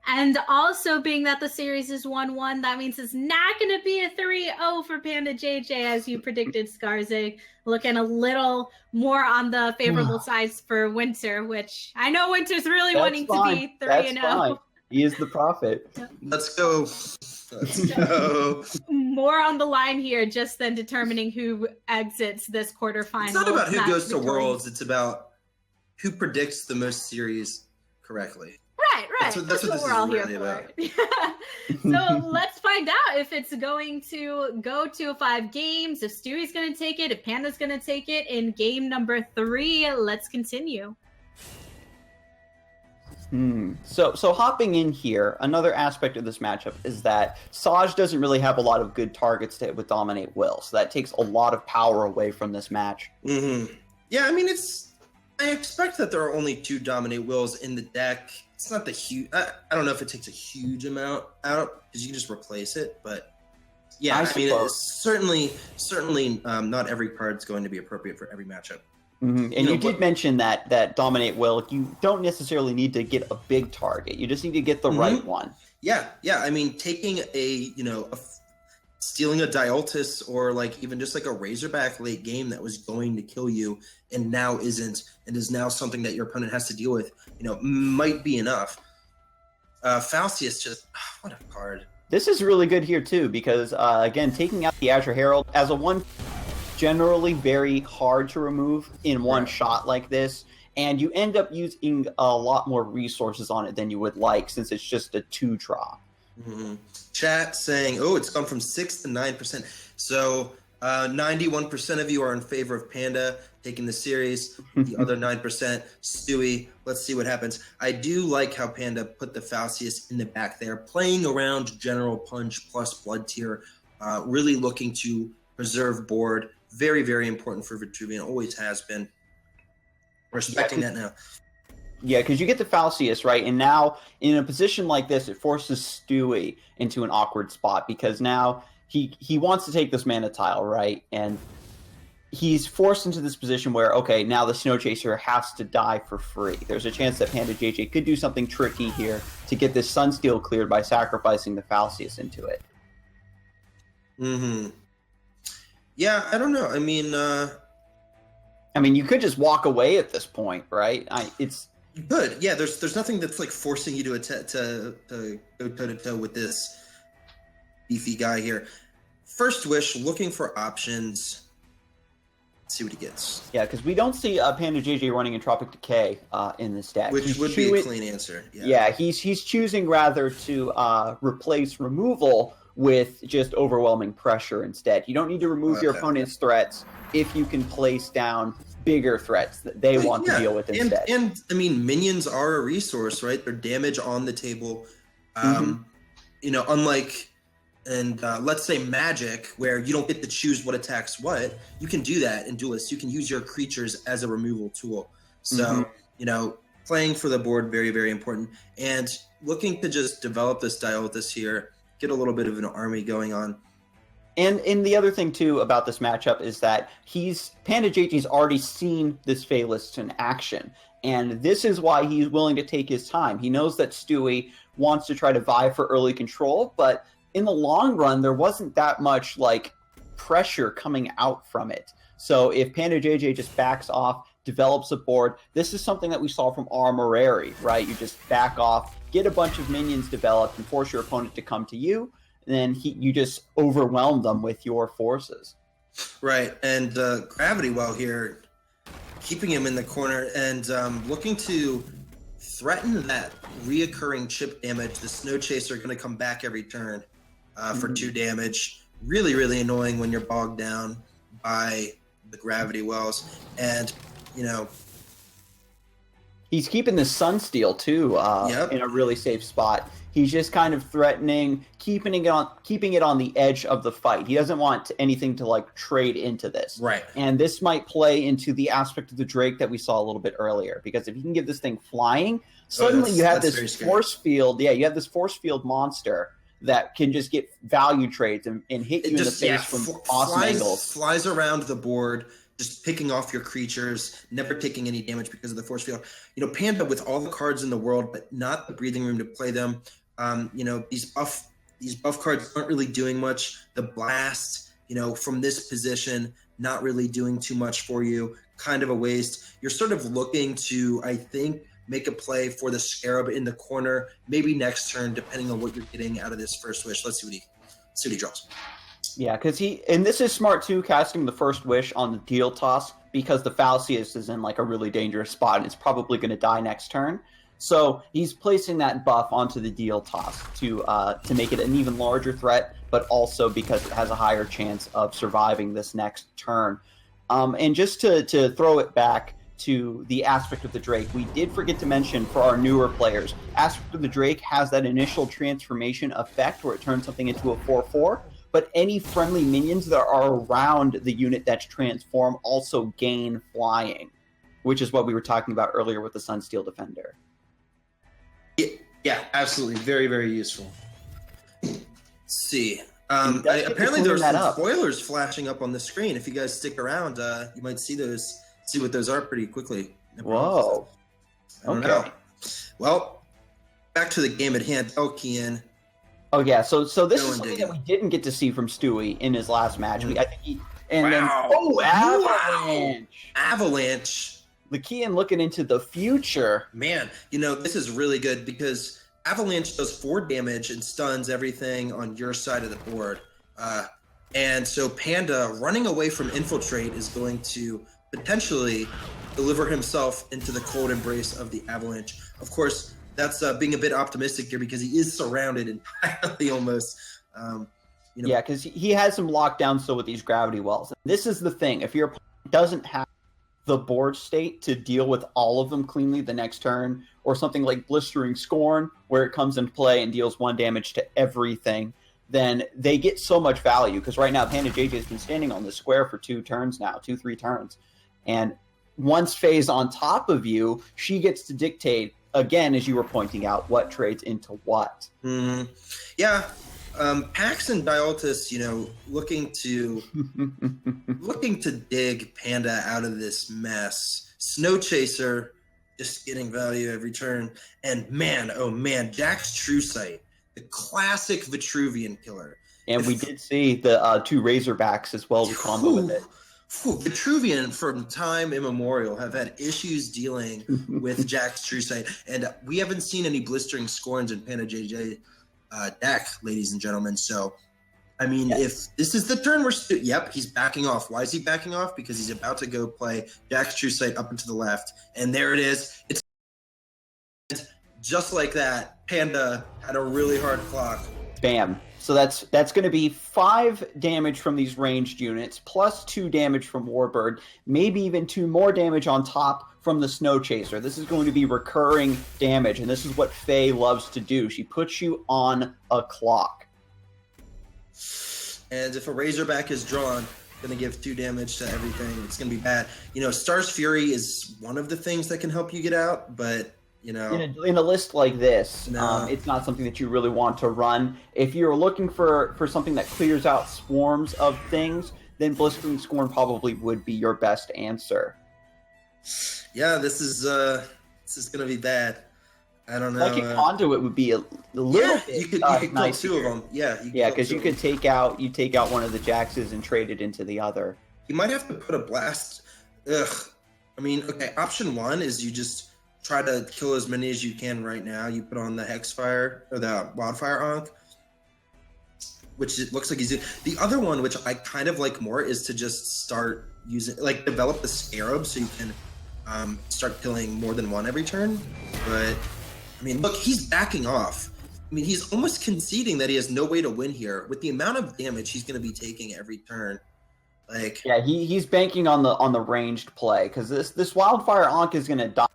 And also, being that the series is 1-1, that means it's not going to be a 3-0 for PandaJJ, as you predicted, Skarzig. Looking a little more on the favorable sides for Winter, which I know Winter's really wanting to be 3-0. He is the prophet. Let's go. More on the line here, just then determining who exits this quarterfinal. It's not about who goes to Worlds. It's about who predicts the most series correctly. Right. That's what we're all here for. So let's find out if it's going to go to 5 games, if Stewie's going to take it, if Panda's going to take it in game number 3. Let's continue. So hopping in here, another aspect of this matchup is that Saj doesn't really have a lot of good targets to hit with Dominate Will, so that takes a lot of power away from this match. Yeah, I mean, I expect that there are only 2 Dominate Wills in the deck. It's not the huge. I don't know if it takes a huge amount out, because you can just replace it. But yeah, I mean, it's certainly not every card's going to be appropriate for every matchup. And you did mention that Dominate Will, you don't necessarily need to get a big target. You just need to get the right one. Yeah. I mean, taking stealing a Duelyst, or like even just like a Razorback late game that was going to kill you and now isn't, and is now something that your opponent has to deal with, might be enough. Falcius, just what a card. This is really good here too, because again, taking out the Azure Herald as a one, generally very hard to remove in one shot like this, and you end up using a lot more resources on it than you would like, since it's just a 2-drop. Chat saying, it's gone from 6 to 9%. So 91% of you are in favor of Panda taking the series. The other 9%, Stewie. Let's see what happens. I do like how Panda put the Falcius in the back there, playing around General Punch plus Blood Tier, really looking to preserve board. Very, very important for Vitruvian. Always has been. Respecting that now. Yeah, because you get the Falcius, right? And now, in a position like this, it forces Stewie into an awkward spot, because now he wants to take this mana tile, right? And he's forced into this position where, okay, now the Snow Chaser has to die for free. There's a chance that PandaJJ could do something tricky here to get this Sunsteel cleared by sacrificing the Falcius into it. Yeah, I don't know. I mean, you could just walk away at this point, right? You could, yeah. There's nothing that's like forcing you to go toe to toe with this beefy guy here. First Wish, looking for options. See what he gets. Yeah, because we don't see PandaJJ running Entropic Decay in this deck. Which would be a clean answer. Yeah, he's choosing rather to replace removal with just overwhelming pressure instead. You don't need to remove your opponent's threats if you can place down bigger threats that they want to deal with instead. And I mean, minions are a resource, right? They're damage on the table. You know, unlike let's say Magic, where you don't get to choose what attacks what, you can do that in Duelyst. You can use your creatures as a removal tool. So, you know, playing for the board, very, very important. And looking to just develop this Duelyst here, get a little bit of an army going on. And the other thing, too, about this matchup is that PandaJJ's already seen this Duelyst in action. And this is why he's willing to take his time. He knows that Stewie wants to try to vie for early control, but in the long run, there wasn't that much like pressure coming out from it. So if PandaJJ just backs off, develops a board, this is something that we saw from Armorary, right? You just back off, get a bunch of minions developed, and force your opponent to come to you. And then you just overwhelm them with your forces. Right, and Gravity Well here, keeping him in the corner and looking to threaten that reoccurring chip damage. The Snow Chaser going to come back every turn for 2 damage. Really, really annoying when you're bogged down by the Gravity Wells. And, you know, he's keeping the Sunsteel too in a really safe spot. He's just kind of threatening, keeping it on the edge of the fight. He doesn't want anything to like trade into this. Right. And this might play into the aspect of the Drake that we saw a little bit earlier, because if you can give this thing flying, suddenly you have this force field. Yeah, you have this force field monster that can just get value trades and hit you in the face from awesome angles. Flies around the board, just picking off your creatures, never taking any damage because of the force field. You know, Panda with all the cards in the world, but not the breathing room to play them. You know, these buff cards aren't really doing much. The blast, you know, from this position, not really doing too much for you. Kind of a waste. You're sort of looking to, I think, make a play for the Scarab in the corner, maybe next turn, depending on what you're getting out of this first wish. Let's see what he draws. Yeah, because and this is smart too, casting the first wish on the deal toss, because the Falcius is in like a really dangerous spot and it's probably going to die next turn. So he's placing that buff onto the deal toss to make it an even larger threat, but also because it has a higher chance of surviving this next turn. And just to throw it back to the aspect of the Drake, we did forget to mention for our newer players, aspect of the Drake has that initial transformation effect where it turns something into a 4/4. But any friendly minions that are around the unit that's transformed also gain flying, which is what we were talking about earlier with the Sunsteel Defender. Yeah, absolutely. Very, very useful. Let's see. Apparently there's some spoilers flashing up on the screen. If you guys stick around, you might see what those are pretty quickly. Whoa. I don't know. Well, back to the game at hand. Elkian. Oh yeah, so this is something that we didn't get to see from Stewie in his last match. I think Avalanche. Lakian looking into the future. Man, you know, this is really good because Avalanche does 4 damage and stuns everything on your side of the board. And so Panda running away from Infiltrate is going to potentially deliver himself into the cold embrace of the Avalanche. Of course, that's being a bit optimistic here because he is surrounded entirely almost. You know. Yeah, because he has some lockdown still with these Gravity Wells. This is the thing. If your opponent doesn't have the board state to deal with all of them cleanly the next turn, or something like Blistering Scorn, where it comes into play and deals 1 damage to everything, then they get so much value. Because right now, PandaJJ has been standing on the square for 3 turns. And once Faye's on top of you, she gets to dictate, again, as you were pointing out, what trades into what. Mm-hmm. Yeah. Pax and Duelyst, you know, looking to dig Panda out of this mess. Snow Chaser just getting value every turn. And man, oh man, Jack's True Sight, the classic Vitruvian killer. And we did see the 2 Razorbacks as well to combo with it. Vitruvian from time immemorial have had issues dealing with Jack's True Sight, and we haven't seen any Blistering Scorns in PandaJJ deck, ladies and gentlemen. So I mean, if this is the turn where yep, he's backing off. Why is he backing off? Because he's about to go play Jack's True Sight up and to the left, and there it is. It's just like that. Panda had a really hard clock. Bam. So that's going to be 5 damage from these ranged units, plus 2 damage from Warbird, maybe even 2 more damage on top from the Snow Chaser. This is going to be recurring damage, and this is what Faye loves to do. She puts you on a clock. And if a Razorback is drawn, going to give 2 damage to everything. It's going to be bad. You know, Star's Fury is one of the things that can help you get out, but, you know. In a list like this, No. It's not something that you really want to run. If you're looking for something that clears out swarms of things, then Blistering Scorn probably would be your best answer. Yeah, this is going to be bad. I don't know. Psychic Conduit would be a little bit you could nice kill 2 of them. Yeah, because you could take out one of the Jaxes and trade it into the other. You might have to put a blast. Ugh. I mean, okay, option 1 is you just try to kill as many as you can right now. You put on the Hexfire or the Wildfire Ankh, which it looks like he's doing. The other one, which I kind of like more, is to just start using, like, develop the Scarab so you can start killing more than one every turn. But I mean, look, he's backing off. I mean, he's almost conceding that he has no way to win here with the amount of damage he's going to be taking every turn. Like, yeah, he's banking on the ranged play because this Wildfire Ankh is going to die.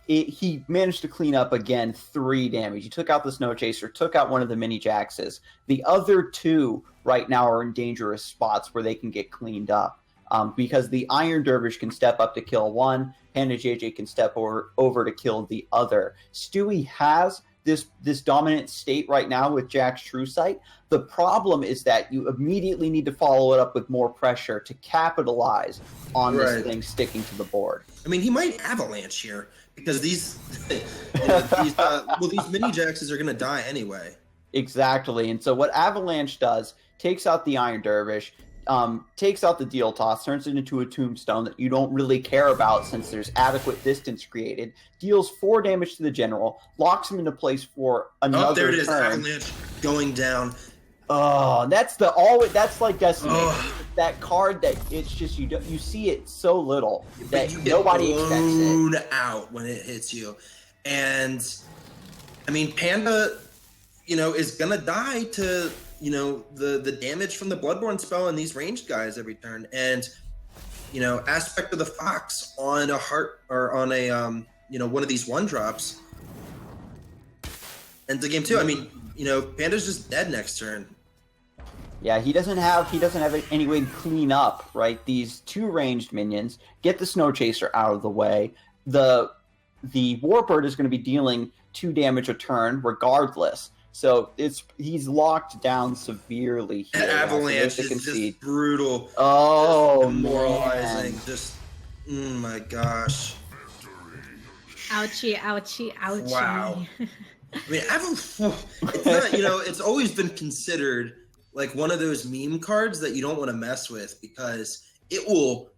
He managed to clean up again 3 damage. He took out the Snow Chaser, took out one of the mini Jaxes. The other 2 right now are in dangerous spots where they can get cleaned up because the Iron Dervish can step up to kill one. PandaJJ can step over to kill the other. Stewie has this dominant state right now with Jack's True Sight. The problem is that you immediately need to follow it up with more pressure to capitalize on this thing sticking to the board. I mean, he might avalanche here because these these mini Jaxes are going to die anyway. Exactly. And so what Avalanche does, takes out the Iron Dervish, takes out the Deal Toss, turns it into a Tombstone that you don't really care about since there's adequate distance created, deals 4 damage to the General, locks him into place for another turn. There it is, Avalanche going down. Oh, that's like Decimate. That card that it's just you see it so little that nobody expects it. Blown out when it hits you, and I mean Panda, is gonna die to the damage from the Bloodborne spell and these ranged guys every turn, and Aspect of the Fox on a heart or on a one of these 1-drops, and the game too. I mean, Panda's just dead next turn. Yeah, he doesn't have any way to clean up, right? These 2 ranged minions, get the Snow Chaser out of the way. The Warbird is going to be dealing 2 damage a turn regardless. So he's locked down severely here. Avalanche is just brutal. Oh, demoralizing. Man. Just, my gosh. Ouchie, ouchie, ouchie. Wow. I mean, it's not, it's always been considered like one of those meme cards that you don't want to mess with because it will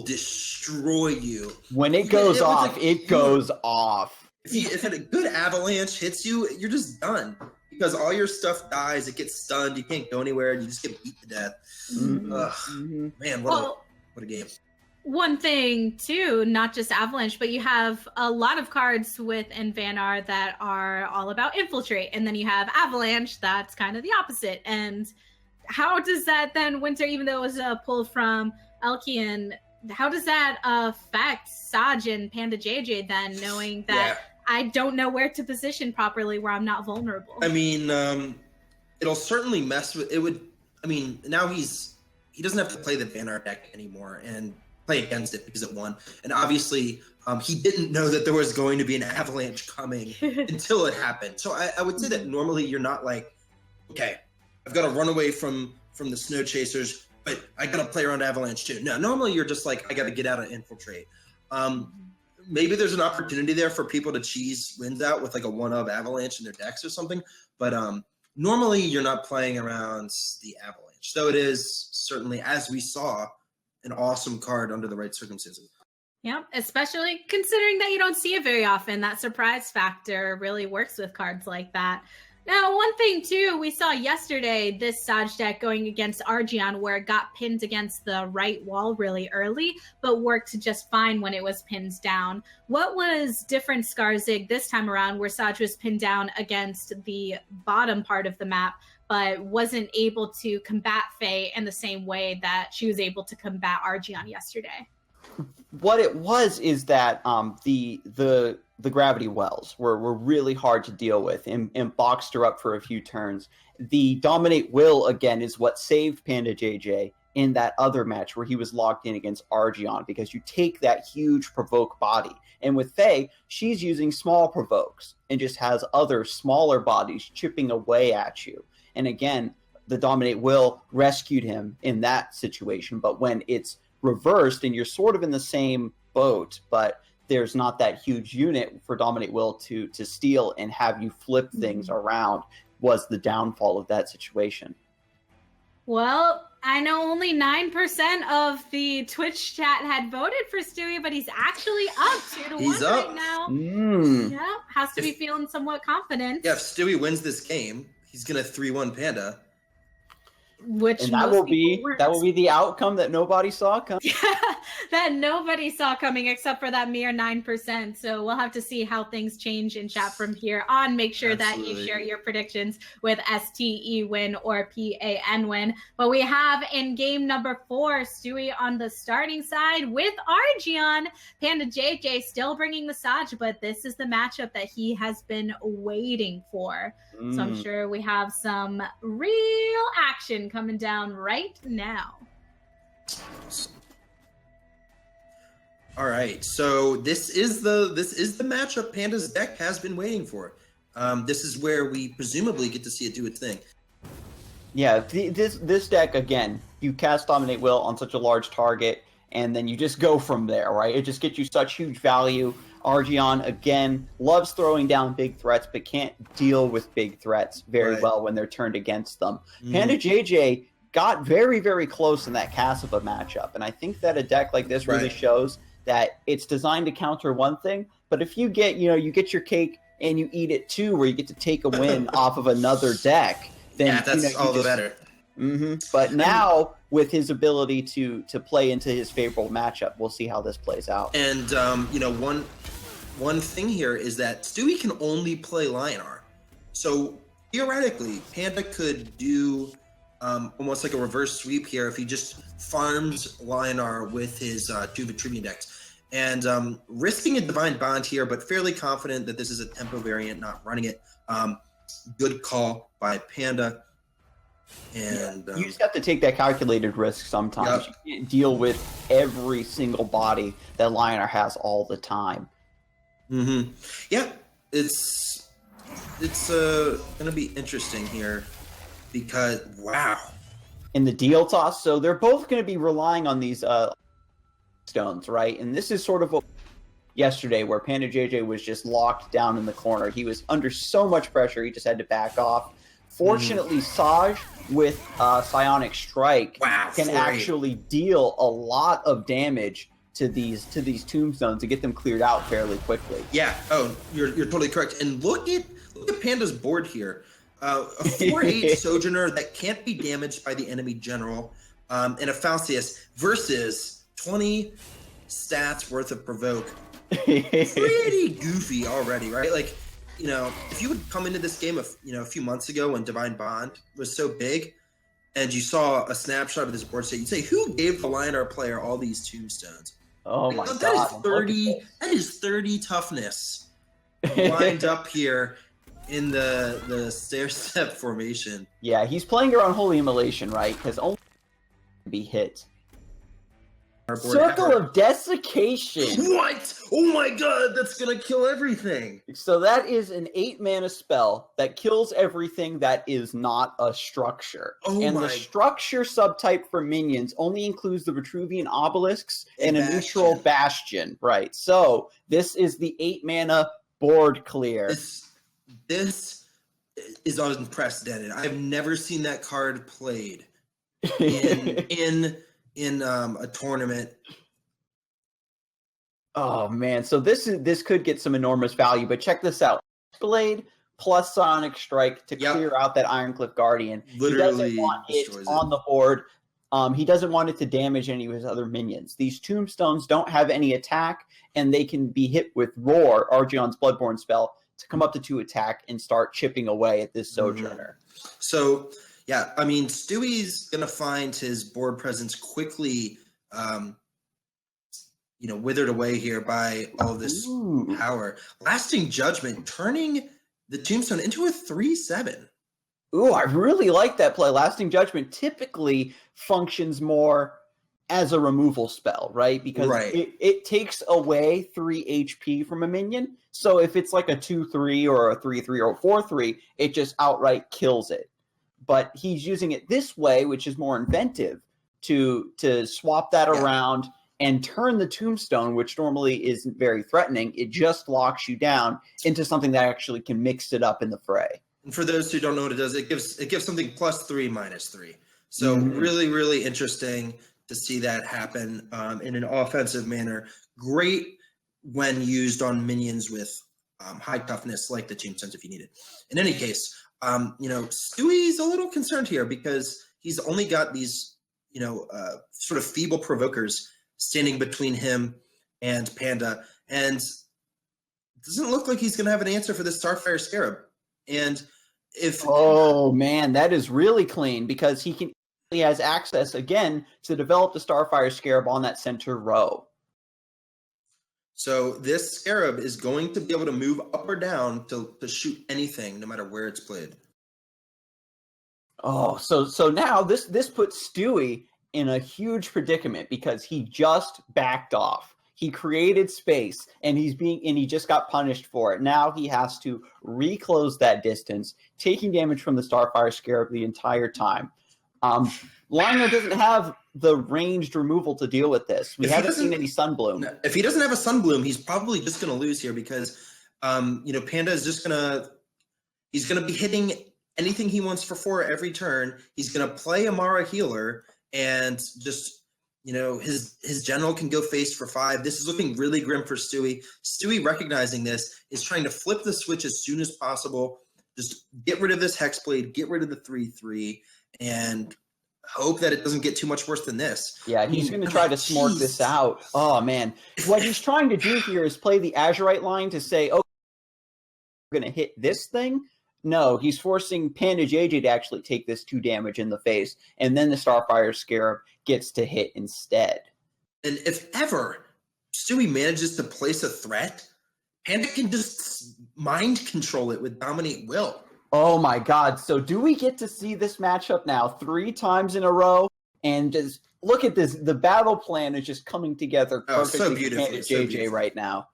destroy you. When it goes off, it goes off. If a good Avalanche hits you, you're just done because all your stuff dies. It gets stunned. You can't go anywhere. And you just get beat to death. Mm-hmm. Man, what a game. One thing too, not just Avalanche, but you have a lot of cards within Vanar that are all about infiltrate, and then you have Avalanche that's kind of the opposite. And how does that then, Winter, even though it was a pull from Elkian, how does that affect Saj and PandaJJ then, knowing that I don't know where to position properly where I'm not vulnerable? I mean, it'll certainly mess with it. Now he doesn't have to play the Vanar deck anymore and play against it because it won. And obviously, he didn't know that there was going to be an Avalanche coming until it happened. So I would say that normally you're not like, okay, I've got to run away from the Snow Chasers, but I got to play around Avalanche too. No, normally you're just like, I got to get out of infiltrate. Maybe there's an opportunity there for people to cheese wins out with like a 1-of Avalanche in their decks or something. But normally you're not playing around the Avalanche. Though it is certainly, as we saw, an awesome card under the right circumstances. Yeah, especially considering that you don't see it very often. That surprise factor really works with cards like that. Now, one thing too, we saw yesterday this Saj deck going against Argion where it got pinned against the right wall really early, but worked just fine when it was pinned down. What was different, Skarzig, this time around where Saj was pinned down against the bottom part of the map, but wasn't able to combat Faye in the same way that she was able to combat Argion yesterday? What it was is that the gravity wells were really hard to deal with and boxed her up for a few turns. The Dominate Will, again, is what saved PandaJJ in that other match where he was locked in against Argion, because you take that huge provoke body. And with Faye, she's using small provokes and just has other smaller bodies chipping away at you. And again, the Dominate Will rescued him in that situation. But when it's reversed and you're sort of in the same boat, but there's not that huge unit for Dominate Will to steal and have you flip things around, was the downfall of that situation. Well, I know only 9% of the Twitch chat had voted for Stewie, but he's actually up 2-1 right now. Yeah, has to be feeling somewhat confident. Yeah, if Stewie wins this game, he's gonna 3-1 Panda. Which and that will be the outcome that nobody saw coming. That nobody saw coming except for that mere 9%. So we'll have to see how things change in chat from here on. Make sure that you share your predictions with STE win or PAN win. But we have in game number 4, Stewie on the starting side with Argion. PandaJJ still bringing the Saj, but this is the matchup that he has been waiting for. So I'm sure we have some real action coming down right now. All right, so this is the matchup Panda's deck has been waiting for. This is where we presumably get to see it do its thing. Yeah, this deck, again, you cast Dominate Will on such a large target, and then you just go from there, right? It just gets you such huge value. Argion, again, loves throwing down big threats, but can't deal with big threats very well when they're turned against them. PandaJJ got very, very close in that Kasaba matchup, and I think that a deck like this really shows that it's designed to counter one thing, but if you get, you get your cake and you eat it too, where you get to take a win off of another deck, then that's all the better. But now, with his ability to play into his favorable matchup, we'll see how this plays out. And one thing here is that Stewie can only play Lionar, so theoretically, Panda could do almost like a reverse sweep here if he just farms Lionar with his 2 Vitruvian decks. And risking a Divine Bond here, but fairly confident that this is a tempo variant, not running it. Good call by Panda. And you just have to take that calculated risk sometimes. You can't deal with every single body that Lionar has all the time. Yeah, it's gonna be interesting here because in the deal toss, so they're both going to be relying on these stones, right? And this is sort of what yesterday, where PandaJJ was just locked down in the corner. He was under so much pressure, he just had to back off. Fortunately, Saj with Psionic Strike can actually deal a lot of damage to these tombstones to get them cleared out fairly quickly. Yeah. Oh, you're totally correct. And look at Panda's board here. A 4/8 Sojourner that can't be damaged by the enemy general, and a Faustius versus 20 stats worth of provoke. Pretty goofy already, right? Like, if you would come into this game a few months ago when Divine Bond was so big, and you saw a snapshot of this board state, you'd say, who gave the Lionar player all these tombstones? Oh my god. That is 30 toughness lined up here in the stair-step formation. Yeah, he's playing around Holy Immolation, right? Because only be hit. Circle of Desiccation. What? Oh my god, that's gonna kill everything. So that is an 8-mana spell that kills everything that is not a structure. The structure subtype for minions only includes the Vitruvian Obelisks and a neutral Bastion. Right. So this is the 8-mana board clear. This is unprecedented. I've never seen that card played in a tournament. Oh man, so this could get some enormous value, but check this out. Blade plus Sonic Strike to clear out that Ironcliff Guardian. Literally he doesn't want it destroys on the board. He doesn't want it to damage any of his other minions. These tombstones don't have any attack, and they can be hit with Roar, Argion's Bloodborne spell, to come up to 2 attack and start chipping away at this Sojourner. So, yeah, I mean, Stewie's going to find his board presence quickly, withered away here by all of this power. Lasting Judgment, turning the Tombstone into a 3/7. Ooh, I really like that play. Lasting Judgment typically functions more as a removal spell, right? Because it takes away 3 HP from a minion. So if it's like a 2/3 or a 3/3 or a 4/3, it just outright kills it. But he's using it this way, which is more inventive, to swap that around and turn the Tombstone, which normally isn't very threatening. It just locks you down into something that actually can mix it up in the fray. And for those who don't know what it does, it gives something +3, -3. So really, really interesting to see that happen in an offensive manner. Great when used on minions with high toughness like the Tombstones if you need it. In any case, Stewie's a little concerned here because he's only got these, sort of feeble provokers standing between him and Panda. And it doesn't look like he's going to have an answer for this Starfire Scarab. And oh man, that is really clean because he has access again to develop the Starfire Scarab on that center row. So this Scarab is going to be able to move up or down to shoot anything, no matter where it's played. Oh, so now this puts Stewie in a huge predicament because he just backed off. He created space, and he just got punished for it. Now he has to reclose that distance, taking damage from the Starfire Scarab the entire time. Liner doesn't have the ranged removal to deal with this. We haven't seen any Sunbloom. If he doesn't have a Sunbloom, he's probably just going to lose here because, Panda is just he's going to be hitting anything he wants for 4 every turn. He's going to play Amara Healer and just, his general can go face for 5. This is looking really grim for Stewie. Stewie, recognizing this, is trying to flip the switch as soon as possible. Just get rid of this Hexblade, get rid of the 3/3, and hope that it doesn't get too much worse than this. Yeah, he's going to try to smork this out. Oh, man. What he's trying to do here is play the Azurite line to say, oh, we're going to hit this thing. No, he's forcing PandaJJ to actually take this 2 damage in the face, and then the Starfire Scarab gets to hit instead. And if ever Stewie manages to place a threat, Panda can just mind control it with Dominate Will. Oh my god, so do we get to see this matchup now 3 times in a row? And just look at this, the battle plan is just coming together perfectly so beautifully, for PandaJJ right now.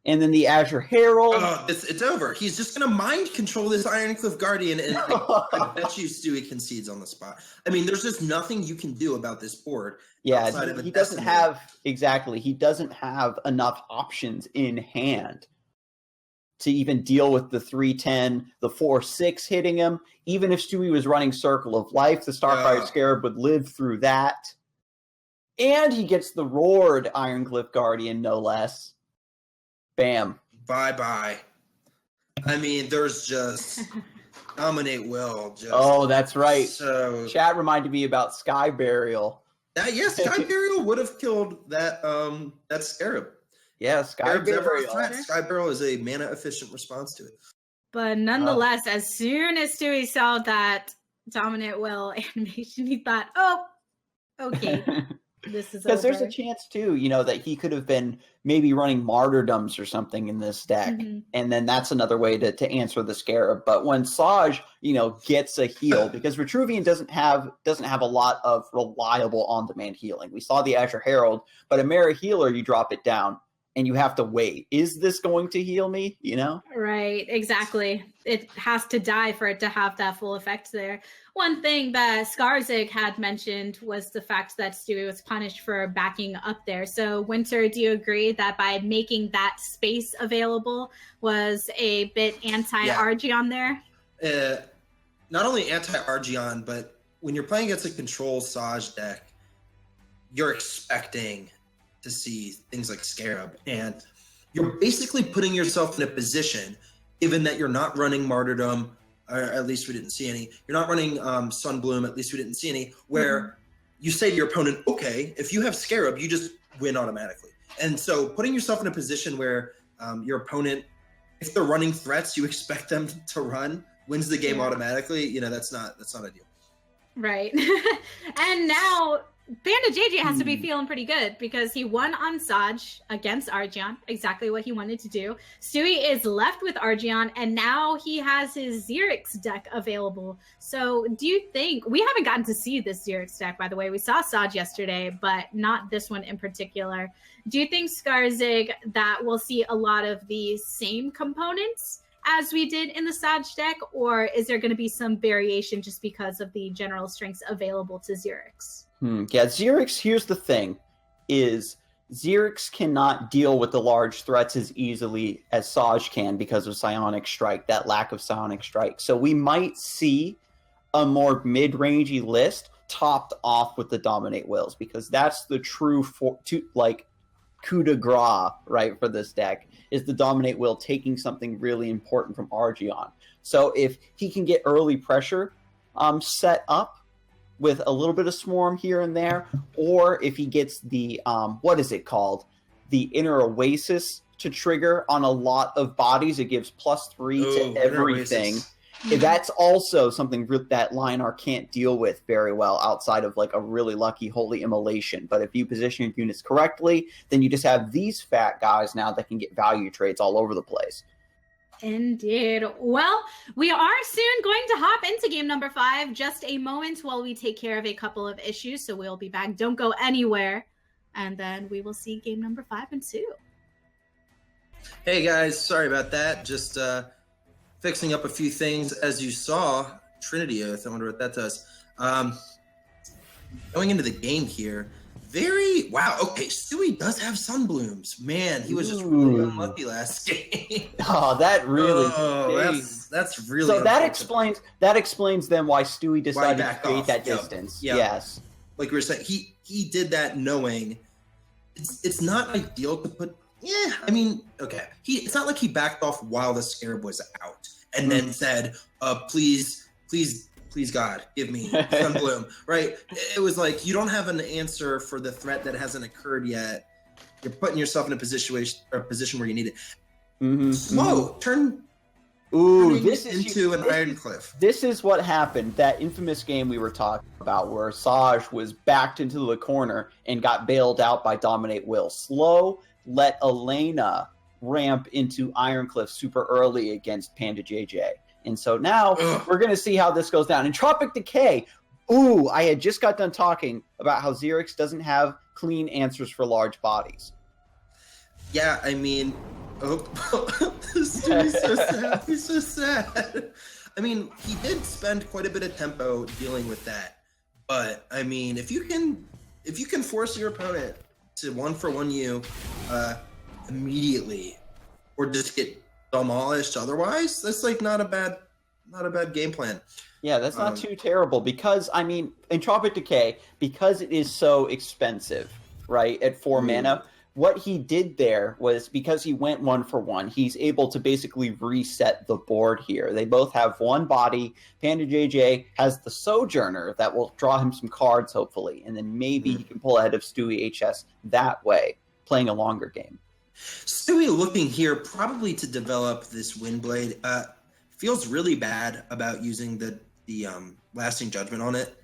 And then the Azure Herald. Oh, it's over. He's just going to mind control this Ironcliff Guardian, and I bet you Stewie concedes on the spot. I mean, there's just nothing you can do about this board. Yeah, he doesn't have enough options in hand to even deal with the 3/10, the 4/6 hitting him. Even if Stewie was running Circle of Life, the Starfire Scarab would live through that. And he gets the Roared Ironcliff Guardian, no less. Bam. Bye-bye. I mean, there's just Dominate Will. Oh, that's right. So Chat reminded me about Sky Burial. Sky Burial would have killed that Scarab. Yeah, Sky Burial. Sky Burial is a mana-efficient response to it. But nonetheless, as soon as Stewie saw that Dominate Will animation, he thought, oh, okay. This is because there's a chance too, that he could have been maybe running Martyrdoms or something in this deck, and then that's another way to answer the Scarab. But when Saj, gets a heal, because Vitruvian doesn't have a lot of reliable on-demand healing. We saw the Azure Herald, but a Mara Healer, you drop it down and you have to wait. Is this going to heal me? Right, exactly. It has to die for it to have that full effect there. One thing that Skarzig had mentioned was the fact that Stewie was punished for backing up there. So, Winter, do you agree that by making that space available was a bit anti-Argion there? Not only anti-Argion, but when you're playing against a control Saj deck, you're expecting to see things like Scarab, and you're basically putting yourself in a position given that you're not running Martyrdom, or at least we didn't see any. You're not running Sunbloom, at least we didn't see any, where you say to your opponent, okay, if you have Scarab, you just win automatically. And so putting yourself in a position where your opponent, if they're running threats you expect them to run, wins the game automatically, that's not ideal. Right. And now PandaJJ has to be feeling pretty good because he won on Saj against Argion, exactly what he wanted to do. Stewie is left with Argion, and now he has his Xerix deck available. So do you think, we haven't gotten to see this Xerix deck, by the way. We saw Saj yesterday, but not this one in particular. Do you think, Skarzig, that we'll see a lot of the same components as we did in the Saj deck, or is there going to be some variation just because of the general strengths available to Xerix? Yeah, Xerix, here's the thing, is Xerix cannot deal with the large threats as easily as Saj can because of Psionic Strike, that lack of Psionic Strike. So we might see a more mid-rangey list topped off with the Dominate Wills, because that's the true coup de grace, right, for this deck, is the Dominate Will taking something really important from Argion. So if he can get early pressure set up with a little bit of Swarm here and there, or if he gets the, what is it called? The Inner Oasis to trigger on a lot of bodies, it gives +3 to everything. That's also something that Lion-R can't deal with very well outside of like a really lucky Holy Immolation. But if you position your units correctly, then you just have these fat guys now that can get value trades all over the place. Indeed. Well, we are soon going to hop into game number 5. Just a moment while we take care of a couple of issues. So we'll be back. Don't go anywhere. And then we will see game number 5 and 2. Hey guys, sorry about that. Just fixing up a few things. As you saw, Trinity Oath, I wonder what that does. Going into the game here, wow, okay, Stewie does have Sunblooms. Man, he was just really unlucky last game. Oh, that really that's really so that explains then why Stewie decided to create that distance. Yep. Yes. Like we were saying, he did that knowing it's not ideal to put. Yeah, I mean, okay. It's not like he backed off while the Scarab was out and then said, please God, give me Sunbloom, right? It was like, you don't have an answer for the threat that hasn't occurred yet. You're putting yourself in a position where you need it. Slow, turning this is into an Iron Cliff. This is what happened, that infamous game we were talking about where Saj was backed into the corner and got bailed out by Dominate Will. Slow let Elena ramp into Iron Cliff super early against PandaJJ. And so now we're going to see how this goes down. Entropic Decay. I had just got done talking about how Xerix doesn't have clean answers for large bodies. Yeah, I mean, this dude's so sad. He's so sad. I mean, he did spend quite a bit of tempo dealing with that. But I mean, if you can force your opponent to 1-for-1 you immediately, or just get demolished otherwise, that's like not a bad game plan. Yeah, that's not too terrible, because I mean, Entropic Decay, because it is so expensive, right, at 4 mana, what he did there was, because he went 1-for-1, he's able to basically reset the board here. They both have one body. PandaJJ has the Sojourner that will draw him some cards, hopefully, and then maybe he can pull ahead of StewieHS that way, playing a longer game. Stewie looking here probably to develop this Windblade. Feels really bad about using the Lasting Judgment on it.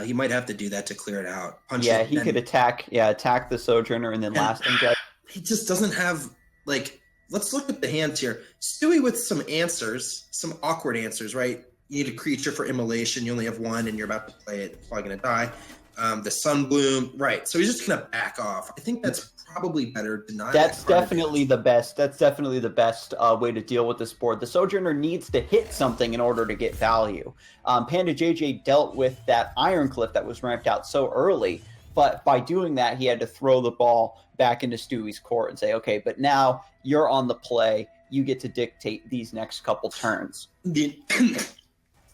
He might have to do that to clear it out. He could attack the Sojourner and then Lasting Judgment. He just doesn't have, like, let's look at the hands here. Stewie with some answers, some awkward answers, right? You need a creature for Immolation. You only have one and you're about to play it. It's probably going to die. The Sunbloom, right. So he's just going to back off. I think that's probably better. That's definitely the best. That's definitely the best way to deal with this board. The Sojourner needs to hit something in order to get value. PandaJJ dealt with that Iron Cliff that was ramped out so early, but by doing that, he had to throw the ball back into Stewie's court and say, okay, but now you're on the play. You get to dictate these next couple turns.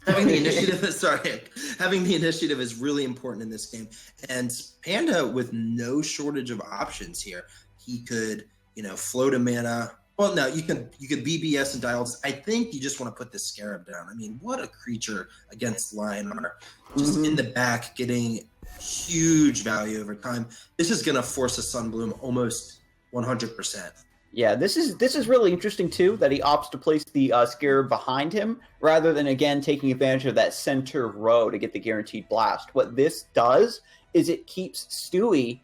Having the initiative is really important in this game. And Panda, with no shortage of options here, he could, float a mana, Well, no, you could BBS and Duelyst. I think you just want to put the Scarab down. I mean, what a creature against Lionar. Just in the back, getting huge value over time. This is going to force a Sunbloom almost 100%. Yeah, this is really interesting too, that he opts to place the Scarab behind him rather than, again, taking advantage of that center row to get the guaranteed blast. What this does is it keeps Stewie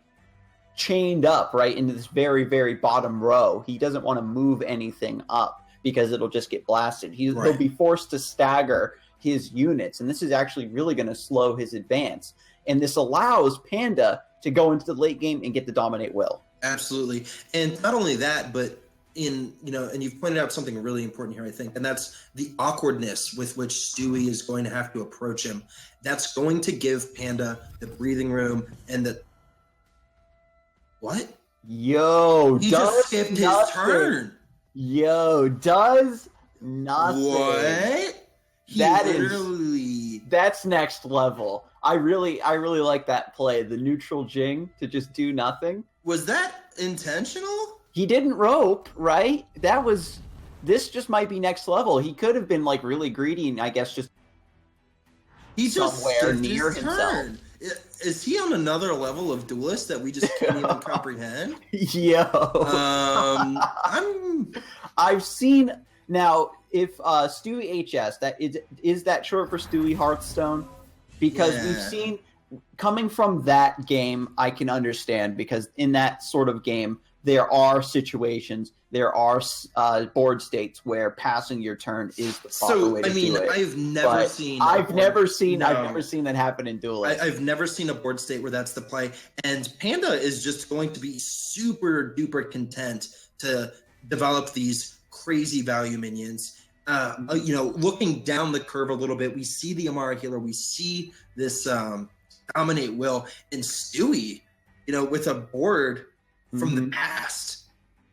chained up right into this very, very bottom row. He doesn't want to move anything up because it'll just get blasted. He'll be forced to stagger his units, and this is actually really going to slow his advance. And this allows Panda to go into the late game and get the Dominate Will. Absolutely. And not only that, but and you've pointed out something really important here, I think, and that's the awkwardness with which Stewie is going to have to approach him. That's going to give Panda the breathing room and the... What? Yo, he just skipped his turn. Yo, does nothing. What? That's next level. I really like that play, the neutral Jing to just do nothing. Was that intentional? He didn't rope, right? This just might be next level. He could have been like really greedy and I guess just somewhere near himself. Is he on another level of Duelyst that we just can't even comprehend? Yo. I've seen now if StewieHS, that is that short for Stewie Hearthstone? Because we've seen coming from that game, I can understand because in that sort of game, there are situations, there are board states where passing your turn is the proper way to do it. I've never seen that happen in Duelyst. I've never seen a board state where that's the play. And Panda is just going to be super duper content to develop these crazy value minions. Looking down the curve a little bit, we see the Amara Healer, we see this Dominate Will, and Stewie, with a board from the past,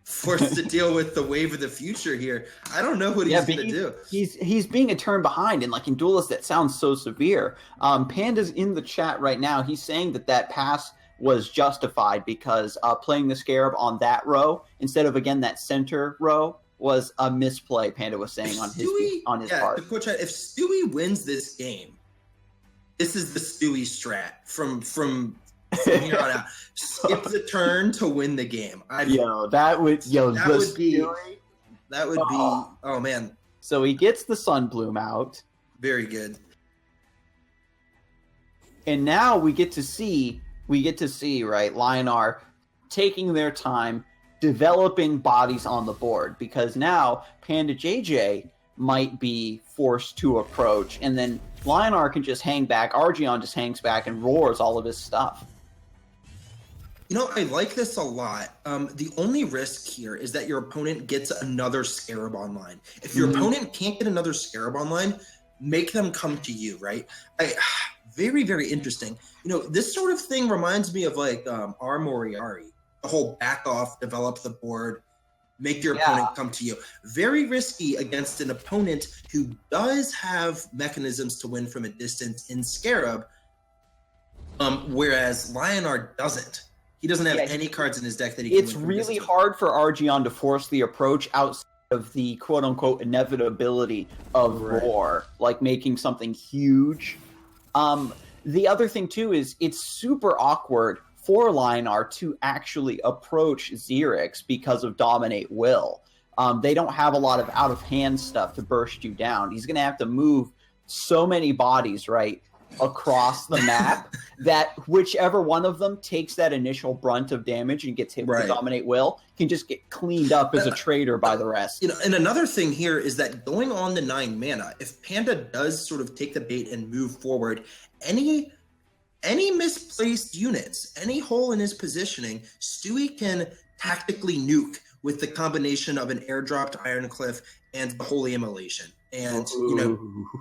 forced to deal with the wave of the future here. I don't know what he's going to do. He's being a turn behind, and like in Duelyst, that sounds so severe. Panda's in the chat right now. He's saying that pass was justified because playing the Scarab on that row instead of, again, that center row was a misplay, Panda was saying on his part. If Stewie wins this game, this is the Stewie strat from here on out. Skip the turn to win the game. That would be. Oh man. So he gets the Sunbloom out. Very good. And now we get to see right, Lionar taking their time developing bodies on the board, because now PandaJJ might be forced to approach, and then Lionar can just hang back, Argion just hangs back and roars all of his stuff. I like this a lot. The only risk here is that your opponent gets another Scarab online. If your opponent can't get another Scarab online, make them come to you, right? Very, very interesting. This sort of thing reminds me of like our Moriari. The whole back off, develop the board, make your opponent come to you. Very risky against an opponent who does have mechanisms to win from a distance in Scarab, whereas Lionar doesn't. He doesn't have any cards in his deck that he can win from really distance. hard for Argion to force the approach outside of the quote-unquote inevitability of war, like making something huge. The other thing, too, is it's super awkward for Lionar to actually approach Xerix because of Dominate Will. They don't have a lot of out-of-hand stuff to burst you down. He's going to have to move so many bodies, right, across the map that whichever one of them takes that initial brunt of damage and gets hit with the Dominate Will can just get cleaned up as a traitor by the rest. And another thing here is that going on the 9 mana, if Panda does sort of take the bait and move forward, any misplaced units, any hole in his positioning, Stewie can tactically nuke with the combination of an airdropped Ironcliff and the Holy Immolation, and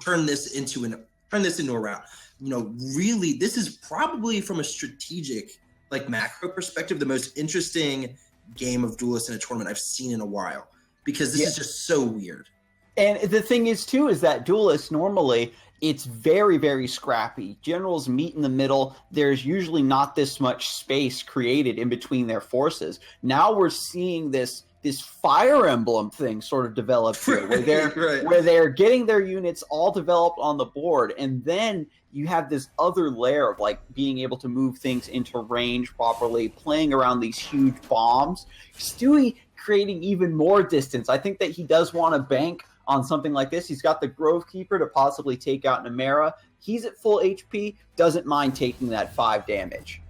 turn this into a route. Really, this is probably from a strategic, like macro perspective, the most interesting game of Duelyst in a tournament I've seen in a while, because this is just so weird. And the thing is, too, is that Duelyst normally, it's very, very scrappy. Generals meet in the middle. There's usually not this much space created in between their forces. Now we're seeing this this Fire Emblem thing sort of developed here, where they're getting their units all developed on the board, and then you have this other layer of like being able to move things into range properly, playing around these huge bombs. Stewie creating even more distance. I think that he does want to bank on something like this. He's got the Grove Keeper to possibly take out Nemera. He's at full HP, doesn't mind taking that 5 damage.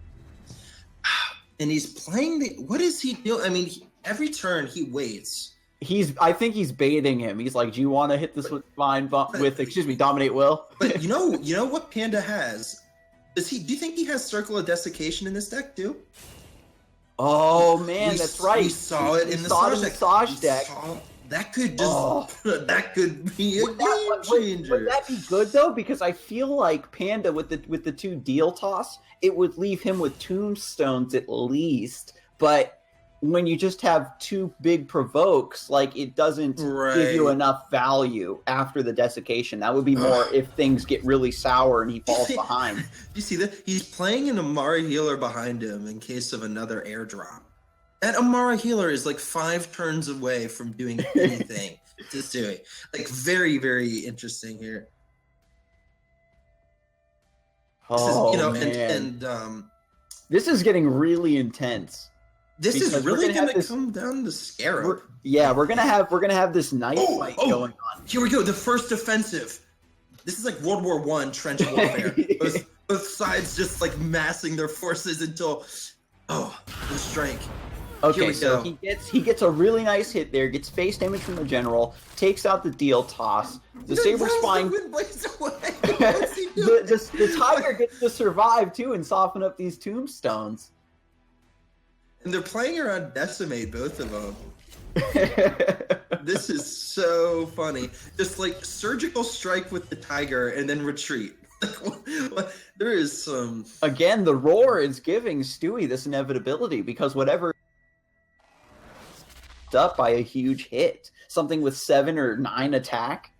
And he's playing the. What is he doing? I mean, every turn he waits. I think he's baiting him. He's like, "Do you want to hit this with Dominate Will?" But you know what Panda has? Do you think he has Circle of Desiccation in this deck too? Oh man, that's right. We saw it in the Saj deck. That could just that could be a game changer. Would that be good though? Because I feel like Panda with the 2 deal toss, it would leave him with tombstones at least. But when you just have 2 big provokes, like it doesn't give you enough value after the desiccation. That would be more if things get really sour and he falls behind. You see that? He's playing an Amara Healer behind him in case of another airdrop. That Amara Healer is like 5 turns away from doing anything to Stewie. Like very, very interesting here. This is getting really intense. This is really going to come down to Scarab. We're gonna have this knife fight going on. Here we go. The first offensive. This is like World War I trench warfare. both sides just like massing their forces until the strike. Okay, so he gets a really nice hit there. Gets face damage from the general. Takes out the deal toss. The Saber Spine. The Tiger gets to survive too and soften up these tombstones. And they're playing around Decimate, both of them. This is so funny. Just like surgical strike with the Tiger and then retreat. There is some. Again, the roar is giving Stewie this inevitability because whatever up by a huge hit, something with 7 or 9 attack.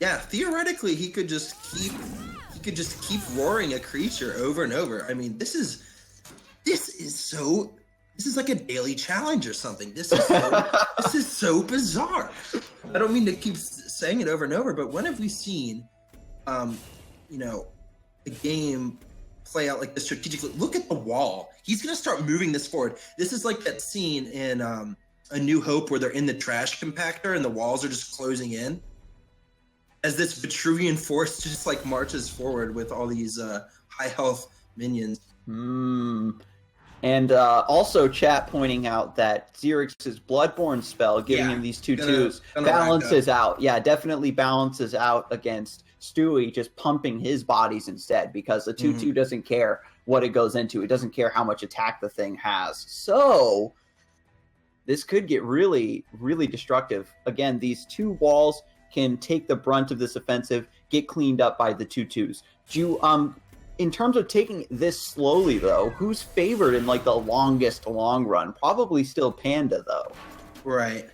Yeah, theoretically, he could just keep roaring a creature over and over. I mean, this is like a daily challenge or something. This is so bizarre. I don't mean to keep saying it over and over, but when have we seen, a game play out like this strategically? Look at the wall. He's gonna start moving this forward. This is like that scene in A New Hope where they're in the trash compactor and the walls are just closing in. As this Vitruvian force just like marches forward with all these high health minions. And also chat pointing out that Xerx's Bloodborne spell, giving him these 2/2s, balances out. Yeah, definitely balances out against Stewie just pumping his bodies instead, because the 2/2 doesn't care what it goes into. It doesn't care how much attack the thing has. So this could get really, really destructive. Again, these 2 walls can take the brunt of this offensive, get cleaned up by the 2/2s. Do you, in terms of taking this slowly, though, who's favored in like the longest long run? Probably still Panda, though. Right.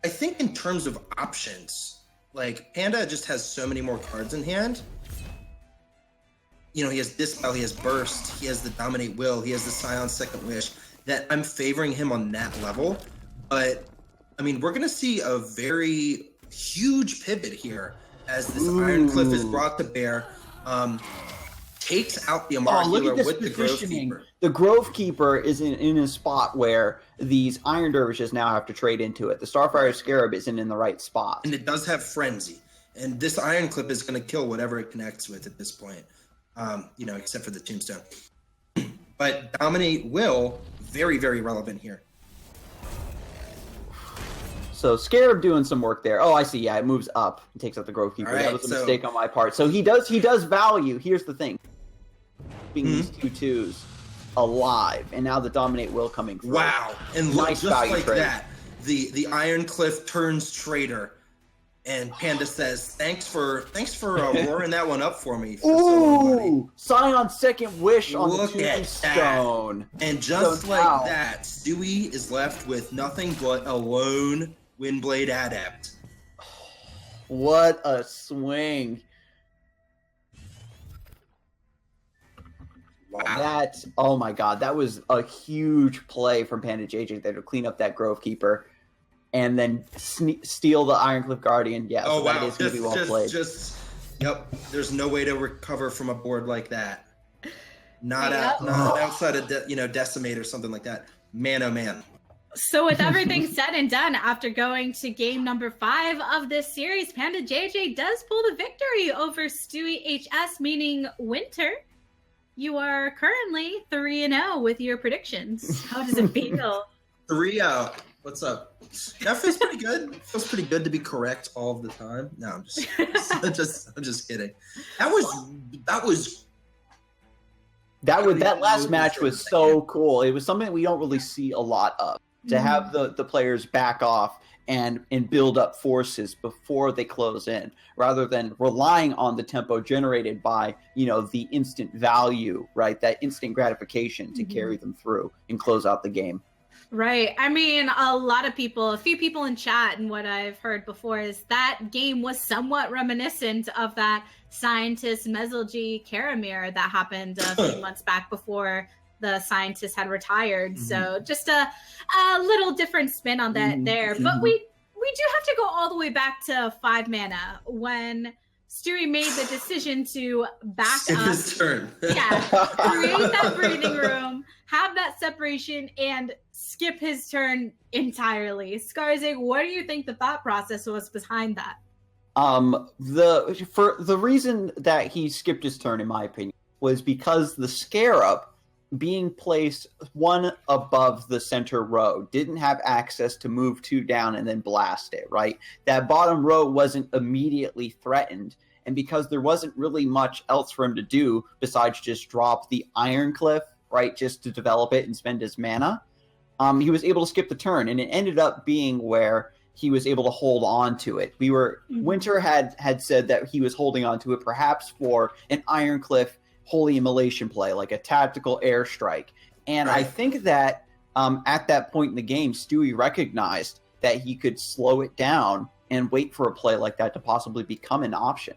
I think in terms of options, like Panda just has so many more cards in hand. He has Dispel, he has Burst, he has the Dominate Will, he has the Scion's Second Wish, that I'm favoring him on that level. But, I mean, we're going to see a very huge pivot here as this Iron Cliff is brought to bear. Takes out the Amara Healer with the Grove Keeper. The Grove Keeper is in a spot where these Iron Dervishes now have to trade into it. The Starfire Scarab isn't in the right spot. And it does have Frenzy. And this Iron Clip is going to kill whatever it connects with at this point. Except for the Tombstone. But Dominate Will, very, very relevant here. So Scarab doing some work there. Oh, I see. Yeah, it moves up and takes out the Grove Keeper. Right, that was a mistake on my part. So he does value. Here's the thing. Keeping these 2/2s alive, and now the Dominate Will coming through. Wow. And nice just like trade. That, the Iron Cliff turns traitor. And Panda says, "Thanks for roaring that one up for me." Ooh, Scion's Second Wish on the Tombstone. And just like that, Stewie is left with nothing but a lone Windblade Adept. What a swing! Wow. Oh my God, that was a huge play from PandaJJ there to clean up that Grove Keeper and then steal the Ironcliff Guardian. Yeah, Oh so wow. that is going to be well played. Yep. There's no way to recover from a board like that. Not Yep. outside of Decimate or something like that. Man, oh man. So with everything said and done, after going to game number 5 of this series, PandaJJ does pull the victory over StewieHS, meaning Winter. You are currently 3-0 with your predictions. How does it feel? 3-0. What's up? That feels pretty good. It feels pretty good to be correct all of the time. No, I'm just I'm just kidding. That last match was so cool. It was something we don't really see a lot of. To have the players back off and build up forces before they close in, rather than relying on the tempo generated by, the instant value, right? That instant gratification to carry them through and close out the game. Right. I mean, a few people in chat, and what I've heard before is that game was somewhat reminiscent of that Scientist Mesolgy Karamir that happened a few months back before the Scientist had retired. So just a little different spin on that there. But we do have to go all the way back to 5 mana when Stewie made the decision to back up. His turn. Yeah. Create that breathing room, have that separation, and skip his turn entirely. Skarzig, what do you think the thought process was behind that? The reason that he skipped his turn, in my opinion, was because the Scarab being placed one above the center row didn't have access to move 2 down and then blast it, right? That bottom row wasn't immediately threatened, and because there wasn't really much else for him to do besides just drop the Ironcliff, right, just to develop it and spend his mana, he was able to skip the turn, and it ended up being where he was able to hold on to it. Winter had said that he was holding on to it perhaps for an Ironcliff Holy Immolation play, like a tactical airstrike. And I think that at that point in the game, Stewie recognized that he could slow it down and wait for a play like that to possibly become an option.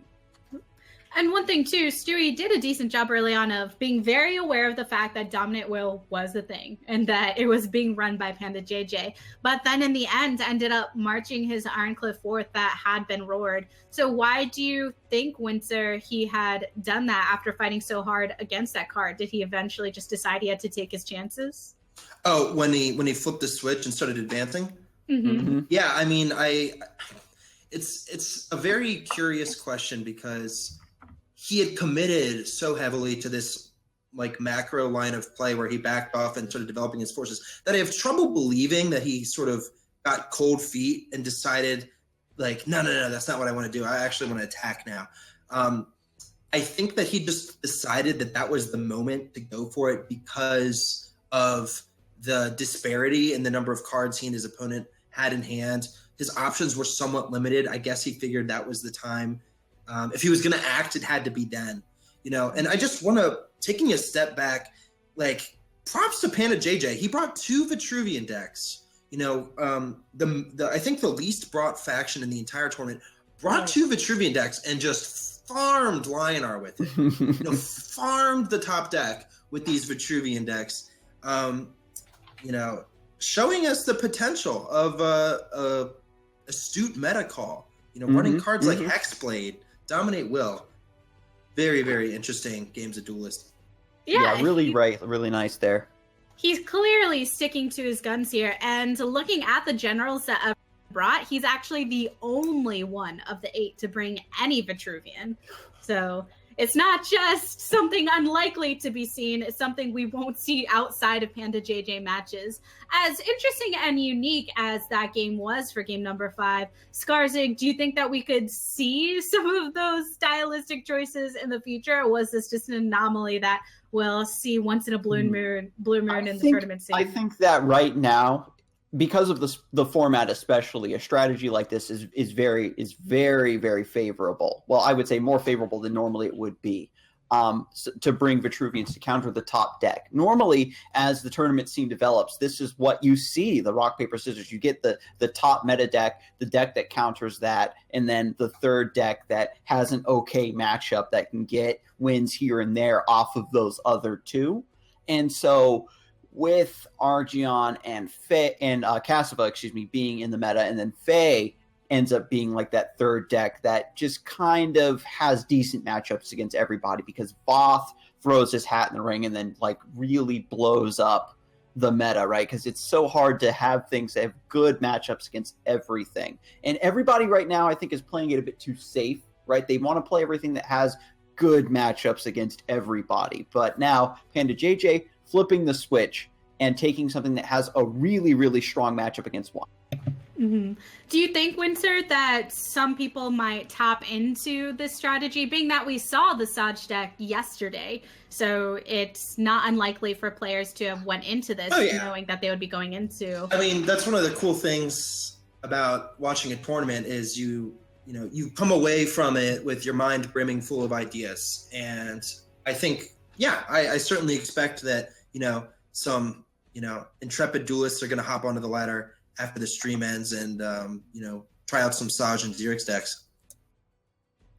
And one thing too, Stewie did a decent job early on of being very aware of the fact that Dominant Will was a thing and that it was being run by PandaJJ. But then in the end ended up marching his Ironcliff forth that had been roared. So why do you think, Winter, he had done that after fighting so hard against that card? Did he eventually just decide he had to take his chances? Oh, when he flipped the switch and started advancing? Yeah, I mean, it's a very curious question because he had committed so heavily to this macro line of play where he backed off and started developing his forces that I have trouble believing that he sort of got cold feet and decided no, that's not what I want to do. I actually want to attack now. I think that he just decided that was the moment to go for it because of the disparity in the number of cards he and his opponent had in hand. His options were somewhat limited. I guess he figured that was the time. If he was going to act, it had to be then, and I just want to, taking a step back, props to PandaJJ. He brought 2 Vitruvian decks, I think the least brought faction in the entire tournament brought 2 Vitruvian decks and just farmed Lionar with it, farmed the top deck with these Vitruvian decks, showing us the potential of a astute meta call, running cards like Hexblade, Dominate Will. Very, very interesting games of Duelyst. Yeah, really nice there. He's clearly sticking to his guns here, and looking at the generals that I've brought, he's actually the only one of the 8 to bring any Vitruvian. So it's not just something unlikely to be seen, it's something we won't see outside of PandaJJ matches. As interesting and unique as that game was for game number 5, Skarzig, do you think that we could see some of those stylistic choices in the future, or was this just an anomaly that we'll see once in a blue moon in the tournament scene? I think that right now, because of the format especially, a strategy like this is very, very favorable. Well, I would say more favorable than normally it would be. to bring Vitruvians to counter the top deck. Normally, as the tournament scene develops, this is what you see, the rock, paper, scissors. You get the top meta deck, the deck that counters that, and then the third deck that has an okay matchup that can get wins here and there off of those other two. And so with Argion and Faye and Cassava, being in the meta, and then Faye ends up being like that third deck that just kind of has decent matchups against everybody, because Voth throws his hat in the ring and then like really blows up the meta, right? Because it's so hard to have things that have good matchups against everything. And everybody right now, I think, is playing it a bit too safe, right? They want to play everything that has good matchups against everybody. But now PandaJJ flipping the switch and taking something that has a really, really strong matchup against one. Mm-hmm. Do you think, Winter, that some people might tap into this strategy, being that we saw the Saj deck yesterday? So it's not unlikely for players to have went into this knowing that they would be going into. I mean, that's one of the cool things about watching a tournament is you come away from it with your mind brimming full of ideas. And I think, I certainly expect that, some, intrepid duelists are going to hop onto the ladder after the stream ends and, try out some Saj and Xerix decks.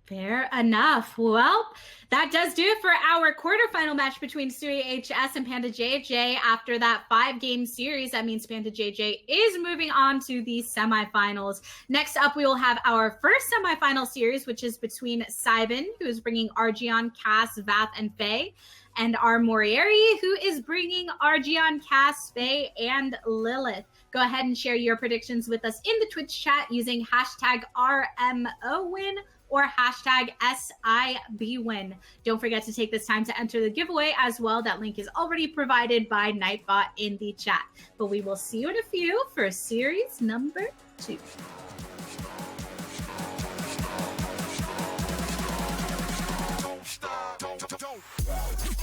Fair enough. Well, that does do it for our quarterfinal match between StewieHS and PandaJJ. After that 5-game series, that means PandaJJ is moving on to the semifinals. Next up, we will have our first semifinal series, which is between Cybin, who is bringing Argion, Cass, Vath, and Faye, and our Morieri, who is bringing Argion, Cass, Faye, and Lilith. Go ahead and share your predictions with us in the Twitch chat using hashtag RMOWin or hashtag SIBWin. Don't forget to take this time to enter the giveaway as well. That link is already provided by Nightbot in the chat. But we will see you in a few for series number 2. Don't